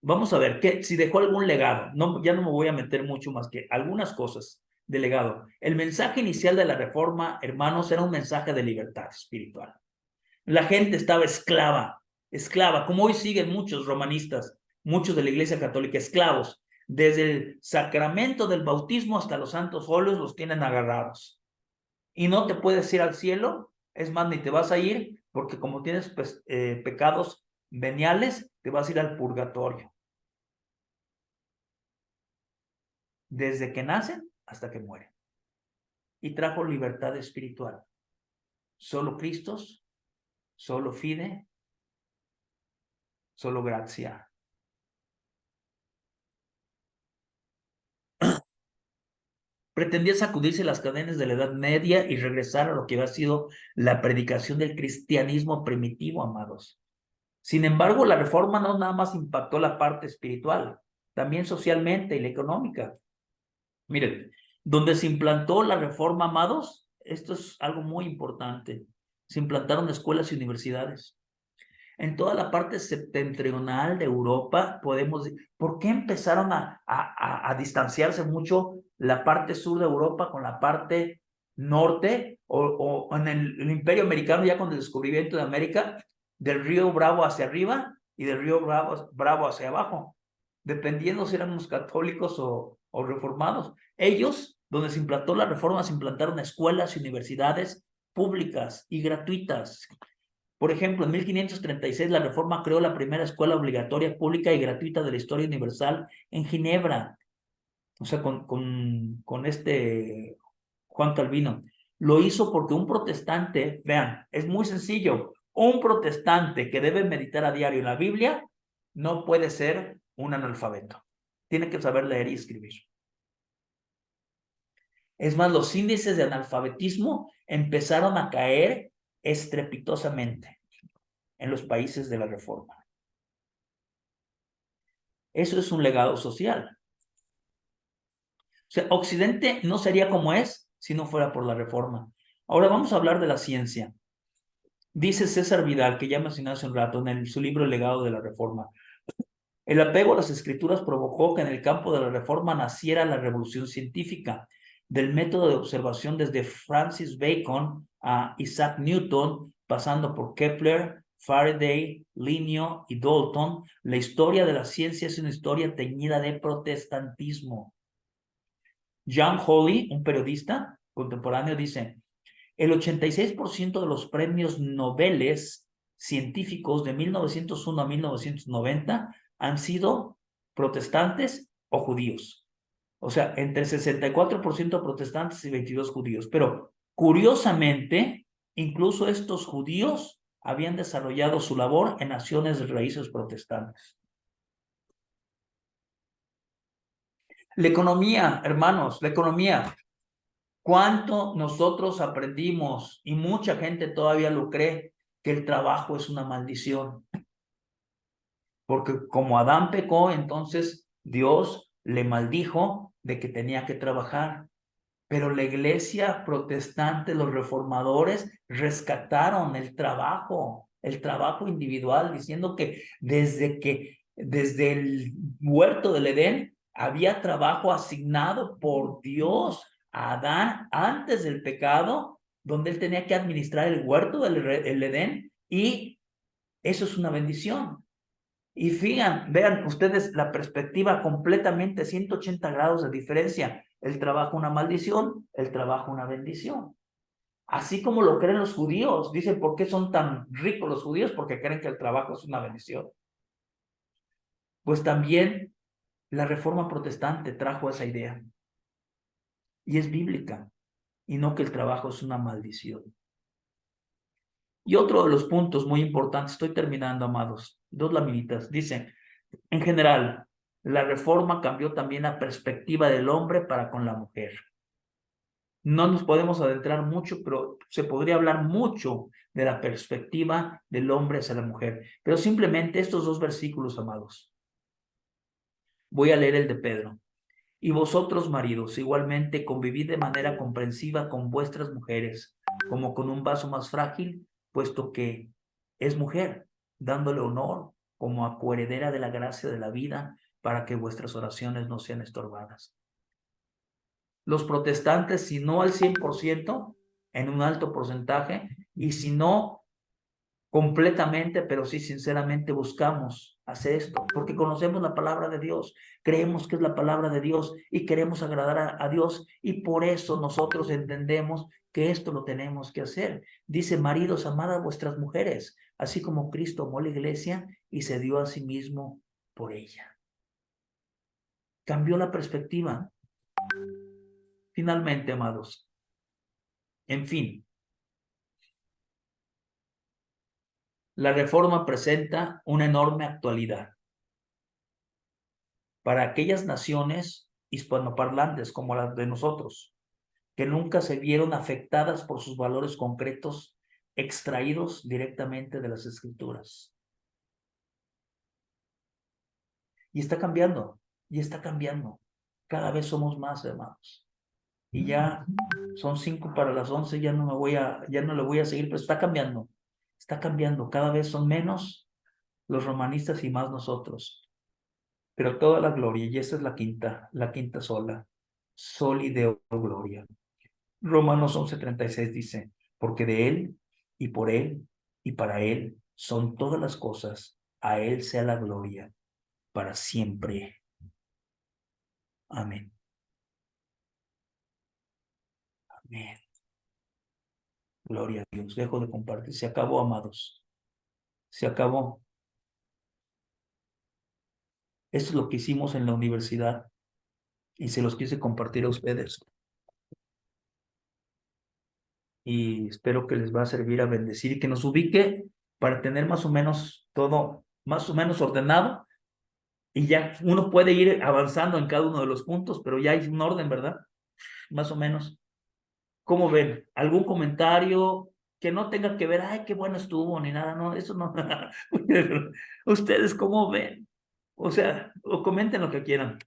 Vamos a ver si dejó algún legado. Ya no me voy a meter mucho más que algunas cosas de legado. El mensaje inicial de la Reforma, hermanos, era un mensaje de libertad espiritual. La gente estaba esclava, como hoy siguen muchos romanistas, muchos de la Iglesia Católica, esclavos. Desde el sacramento del bautismo hasta los santos óleos los tienen agarrados. Y no te puedes ir al cielo, es más, ni te vas a ir, porque como tienes pecados veniales, te vas a ir al purgatorio. Desde que nacen hasta que mueren. Y trajo libertad espiritual. Solo Cristo, solo fide, solo gracia. Pretendía sacudirse las cadenas de la Edad Media y regresar a lo que había sido la predicación del cristianismo primitivo, amados. Sin embargo, la reforma no nada más impactó la parte espiritual, también socialmente y la económica. Miren, donde se implantó la reforma, amados, esto es algo muy importante. Se implantaron escuelas y universidades. En toda la parte septentrional de Europa, ¿por qué empezaron a distanciarse mucho la parte sur de Europa con la parte norte? O en el Imperio Americano, ya con el descubrimiento de América, del río Bravo hacia arriba y del río Bravo hacia abajo, dependiendo si éramos católicos o reformados. Ellos, donde se implantó la reforma, se implantaron escuelas y universidades públicas y gratuitas. Por ejemplo, en 1536 la Reforma creó la primera escuela obligatoria, pública y gratuita de la historia universal en Ginebra, o sea, con Juan Calvino. Lo hizo porque un protestante, vean, es muy sencillo, un protestante que debe meditar a diario en la Biblia no puede ser un analfabeto. Tiene que saber leer y escribir. Es más, los índices de analfabetismo empezaron a caer estrepitosamente en los países de la Reforma. Eso es un legado social. O sea, Occidente no sería como es si no fuera por la Reforma. Ahora vamos a hablar de la ciencia. Dice César Vidal, que ya mencioné hace un rato en su libro El legado de la Reforma. El apego a las escrituras provocó que en el campo de la Reforma naciera la revolución científica, del método de observación desde Francis Bacon a Isaac Newton, pasando por Kepler, Faraday, Linneo y Dalton. La historia de la ciencia es una historia teñida de protestantismo. John Hawley, un periodista contemporáneo, dice: El 86% de los premios Nobel científicos de 1901 a 1990 han sido protestantes o judíos. O sea, entre 64% protestantes y 22 judíos. Pero curiosamente, incluso estos judíos habían desarrollado su labor en naciones de raíces protestantes. La economía, hermanos, la economía. ¿Cuánto nosotros aprendimos? Y mucha gente todavía lo cree, que el trabajo es una maldición. Porque como Adán pecó, entonces Dios le maldijo de que tenía que trabajar. Pero la iglesia protestante, los reformadores, rescataron el trabajo individual, diciendo que desde el huerto del Edén había trabajo asignado por Dios a Adán antes del pecado, donde él tenía que administrar el huerto del Edén, y eso es una bendición. Y vean ustedes la perspectiva completamente 180 grados de diferencia. El trabajo una maldición, el trabajo una bendición. Así como lo creen los judíos. Dicen, ¿por qué son tan ricos los judíos? Porque creen que el trabajo es una bendición. Pues también la reforma protestante trajo esa idea. Y es bíblica. Y no que el trabajo es una maldición. Y otro de los puntos muy importantes, estoy terminando, amados, 2 laminitas, dice, en general, la reforma cambió también la perspectiva del hombre para con la mujer. No nos podemos adentrar mucho, pero se podría hablar mucho de la perspectiva del hombre hacia la mujer. Pero simplemente estos 2 versículos, amados. Voy a leer el de Pedro. Y vosotros, maridos, igualmente convivid de manera comprensiva con vuestras mujeres, como con un vaso más frágil, puesto que es mujer, dándole honor como a coheredera de la gracia de la vida, para que vuestras oraciones no sean estorbadas. Los protestantes, si no al 100%, en un alto porcentaje, y si no completamente, pero sí sinceramente buscamos hacer esto, porque conocemos la palabra de Dios, creemos que es la palabra de Dios y queremos agradar a Dios, y por eso nosotros entendemos que esto lo tenemos que hacer. Dice, maridos, amad a vuestras mujeres, así como Cristo amó la iglesia y se dio a sí mismo por ella. Cambió la perspectiva. Finalmente, amados, en fin, la reforma presenta una enorme actualidad para aquellas naciones hispanoparlantes como las de nosotros, que nunca se vieron afectadas por sus valores concretos extraídos directamente de las Escrituras. Y está cambiando, y está cambiando. Cada vez somos más, hermanos. Y ya son 5 para las 11, ya no le voy a seguir, pero está cambiando. Está cambiando, cada vez son menos los romanistas y más nosotros. Pero toda la gloria, y esa es la quinta sola, soli deo gloria. Romanos 11:36 dice, porque de Él, y por Él, y para Él son todas las cosas, a Él sea la gloria, para siempre. Amén. Amén. Gloria a Dios. Dejo de compartir. Se acabó, amados. Se acabó. Esto es lo que hicimos en la universidad y se los quise compartir a ustedes. Y espero que les va a servir a bendecir y que nos ubique para tener más o menos todo, más o menos ordenado. Y ya uno puede ir avanzando en cada uno de los puntos, pero ya hay un orden, ¿verdad? Más o menos. ¿Cómo ven? ¿Algún comentario que no tenga que ver, ay, qué bueno estuvo, ni nada? No, eso no. ¿Ustedes cómo ven? O sea, o comenten lo que quieran.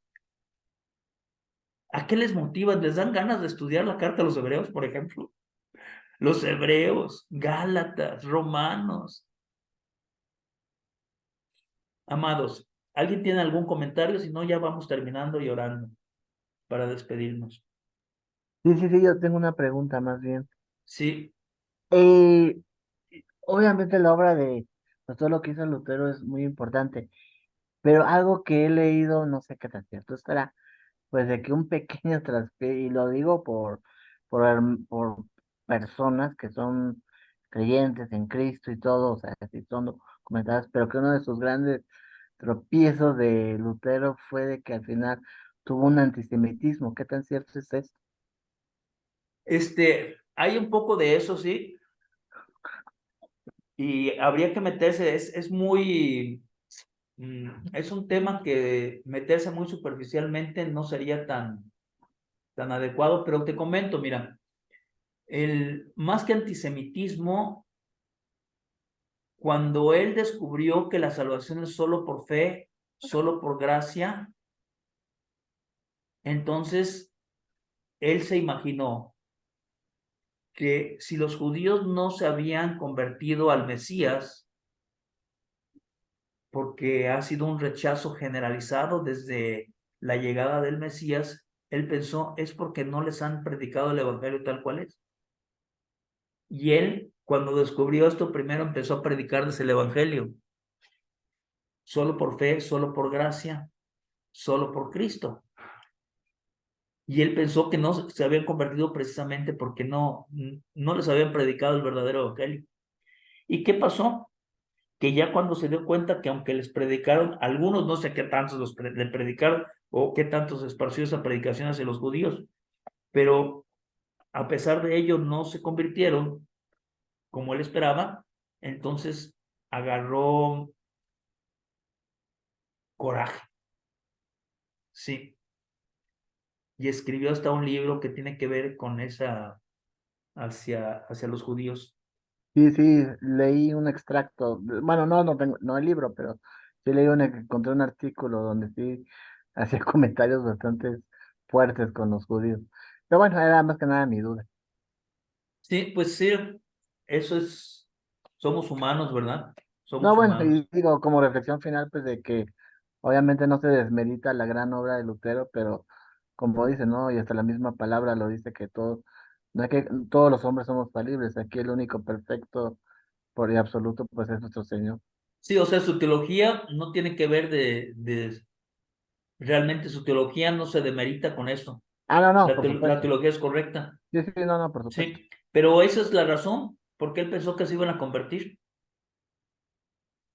¿A qué les motiva? ¿Les dan ganas de estudiar la carta a los hebreos, por ejemplo? Los hebreos, Gálatas, Romanos. Amados, ¿alguien tiene algún comentario? Si no, ya vamos terminando y orando para despedirnos. Sí, yo tengo una pregunta más bien. Sí, Eh, Obviamente la obra de pues, todo lo que hizo Lutero es muy importante, pero algo que he leído, no sé qué tan cierto estará, pues de que un pequeño traspié, y lo digo por personas que son creyentes en Cristo y todo, o sea, que son documentadas, pero que uno de sus grandes tropiezos de Lutero fue de que al final tuvo un antisemitismo. ¿Qué tan cierto es esto? Hay un poco de eso, sí, y habría que meterse, es muy, es un tema que meterse muy superficialmente no sería tan adecuado, pero te comento, mira, más que antisemitismo, cuando él descubrió que la salvación es solo por fe, solo por gracia, entonces él se imaginó que si los judíos no se habían convertido al Mesías, porque ha sido un rechazo generalizado desde la llegada del Mesías, él pensó, es porque no les han predicado el evangelio tal cual es. Y él, cuando descubrió esto, primero empezó a predicarles el evangelio, solo por fe, solo por gracia, solo por Cristo. Y él pensó que no se habían convertido precisamente porque no les habían predicado el verdadero evangelio. ¿Y qué pasó? Que ya cuando se dio cuenta que aunque les predicaron, algunos no sé qué tantos le predicaron o qué tantos esparció esa predicación hacia los judíos, pero a pesar de ello no se convirtieron como él esperaba, entonces agarró coraje, sí, y escribió hasta un libro que tiene que ver con esa, hacia los judíos. Sí, sí, leí un extracto, bueno, no tengo, no el libro, pero sí leí encontré un artículo donde sí hacía comentarios bastante fuertes con los judíos. Pero bueno, era más que nada mi duda. Sí, pues sí, eso es, somos humanos, ¿verdad? No, Somos bueno, y humanos. digo, como reflexión final, pues de que obviamente no se desmerita la gran obra de Lutero, pero como dice, ¿no? Y hasta la misma palabra lo dice que todos, no es que todos los hombres somos falibles, aquí el único perfecto por y absoluto, pues es nuestro Señor. Sí, o sea, su teología no tiene que ver realmente su teología no se demerita con eso. Ah, no, no, La, por la supuesto. teología es correcta, Sí, sí, no, no, por supuesto. sí, pero esa es la razón por qué él pensó que se iban a convertir,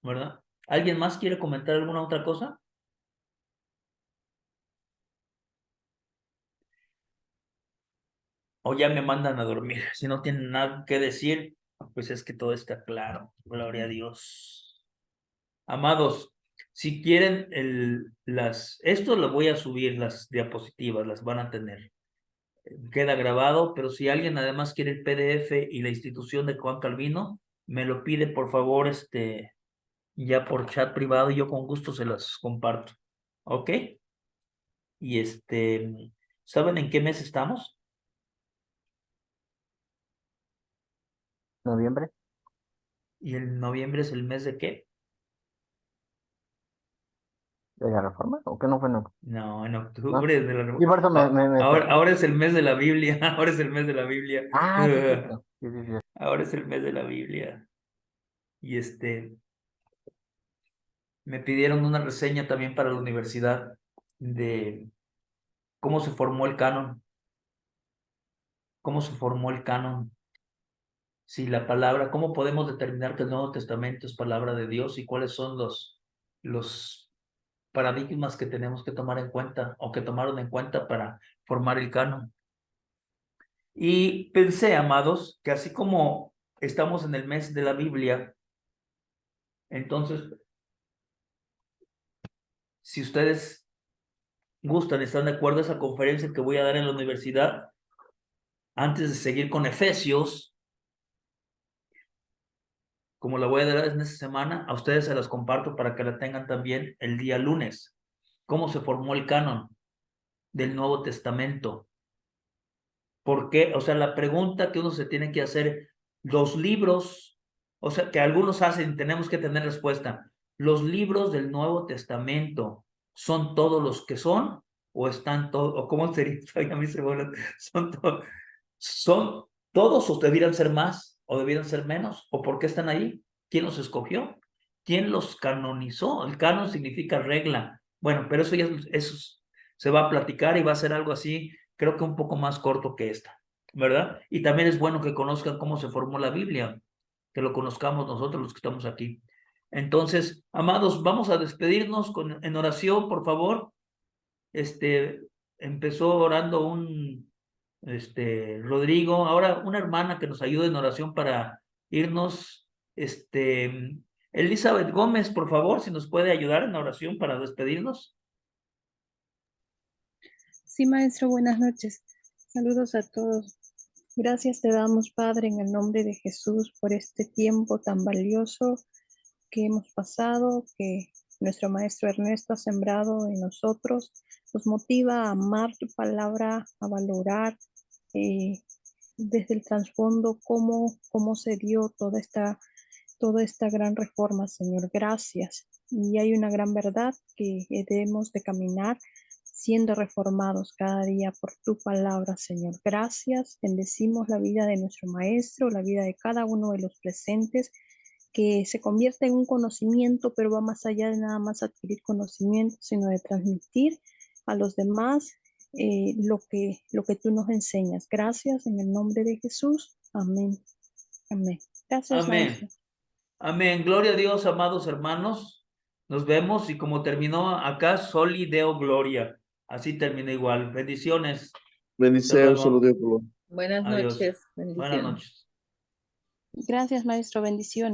¿verdad? ¿Alguien más quiere comentar alguna otra cosa? O ya me mandan a dormir. Si no tienen nada que decir, pues es que todo está claro. Gloria a Dios. Amados, si quieren esto lo voy a subir, las diapositivas, las van a tener. Queda grabado, pero si alguien además quiere el PDF y la institución de Juan Calvino, me lo pide por favor, ya por chat privado, y yo con gusto se las comparto. ¿Ok? Y ¿saben en qué mes estamos? Noviembre ¿Y el noviembre es el mes de qué? de la Reforma, ¿o qué no fue no? No, en ¿No? octubre de Y por eso me perdí. ahora es el mes de la Biblia, ahora es el mes de la Biblia. Ah, sí, sí, sí, sí, sí, sí. Ahora es el mes de la Biblia. Y me pidieron una reseña también para la universidad de cómo se formó el canon, cómo se formó el canon. Si la palabra, cómo podemos determinar que el Nuevo Testamento es palabra de Dios y cuáles son los paradigmas que tenemos que tomar en cuenta o que tomaron en cuenta para formar el canon. Y pensé, amados, que así como estamos en el mes de la Biblia, entonces, si ustedes gustan, están de acuerdo a esa conferencia que voy a dar en la universidad, antes de seguir con Efesios, como la voy a dar en esta semana, a ustedes se las comparto para que la tengan también el día lunes. ¿Cómo se formó el canon del Nuevo Testamento? ¿Por qué? O sea, la pregunta que uno se tiene que hacer, los libros, o sea, que algunos hacen, tenemos que tener respuesta. ¿Los libros del Nuevo Testamento son todos los que son? ¿O están todos? ¿O cómo sería? A mí se me vuelve- ¿Son, ¿Son todos o debieran ser más? ¿O debieran ser menos? ¿O por qué están ahí? ¿Quién los escogió? ¿Quién los canonizó? El canon significa regla. Bueno, pero eso ya eso se va a platicar y va a ser algo así, creo que un poco más corto que esta. ¿verdad? Y también es bueno que conozcan cómo se formó la Biblia, que lo conozcamos nosotros los que estamos aquí. Entonces, amados, vamos a despedirnos en oración, por favor. Empezó orando Rodrigo, ahora una hermana que nos ayude en oración para irnos, Elizabeth Gómez, por favor, si nos puede ayudar en oración para despedirnos. Sí, maestro, buenas noches. Saludos a todos. Gracias te damos, Padre, en el nombre de Jesús, por este tiempo tan valioso que hemos pasado, que nuestro maestro Ernesto ha sembrado en nosotros. Nos motiva a amar tu palabra, a valorar desde el trasfondo cómo se dio toda esta gran reforma, Señor. Gracias. Y hay una gran verdad que debemos de caminar siendo reformados cada día por tu palabra, Señor. Gracias. Bendecimos la vida de nuestro Maestro, la vida de cada uno de los presentes, que se convierte en un conocimiento, pero va más allá de nada más adquirir conocimiento, sino de transmitir a los demás lo que tú nos enseñas. Gracias en el nombre de Jesús. Amén. Amén. Gracias, Maestro. Amén. Amén. Gloria a Dios, amados hermanos. Nos vemos y como terminó acá, Soli Deo Gloria. Así termina igual. Bendiciones. Bendiciones, solo Dios. Buenas Adiós. noches. Buenas Bendiciones. noches. Gracias, Maestro. Bendiciones.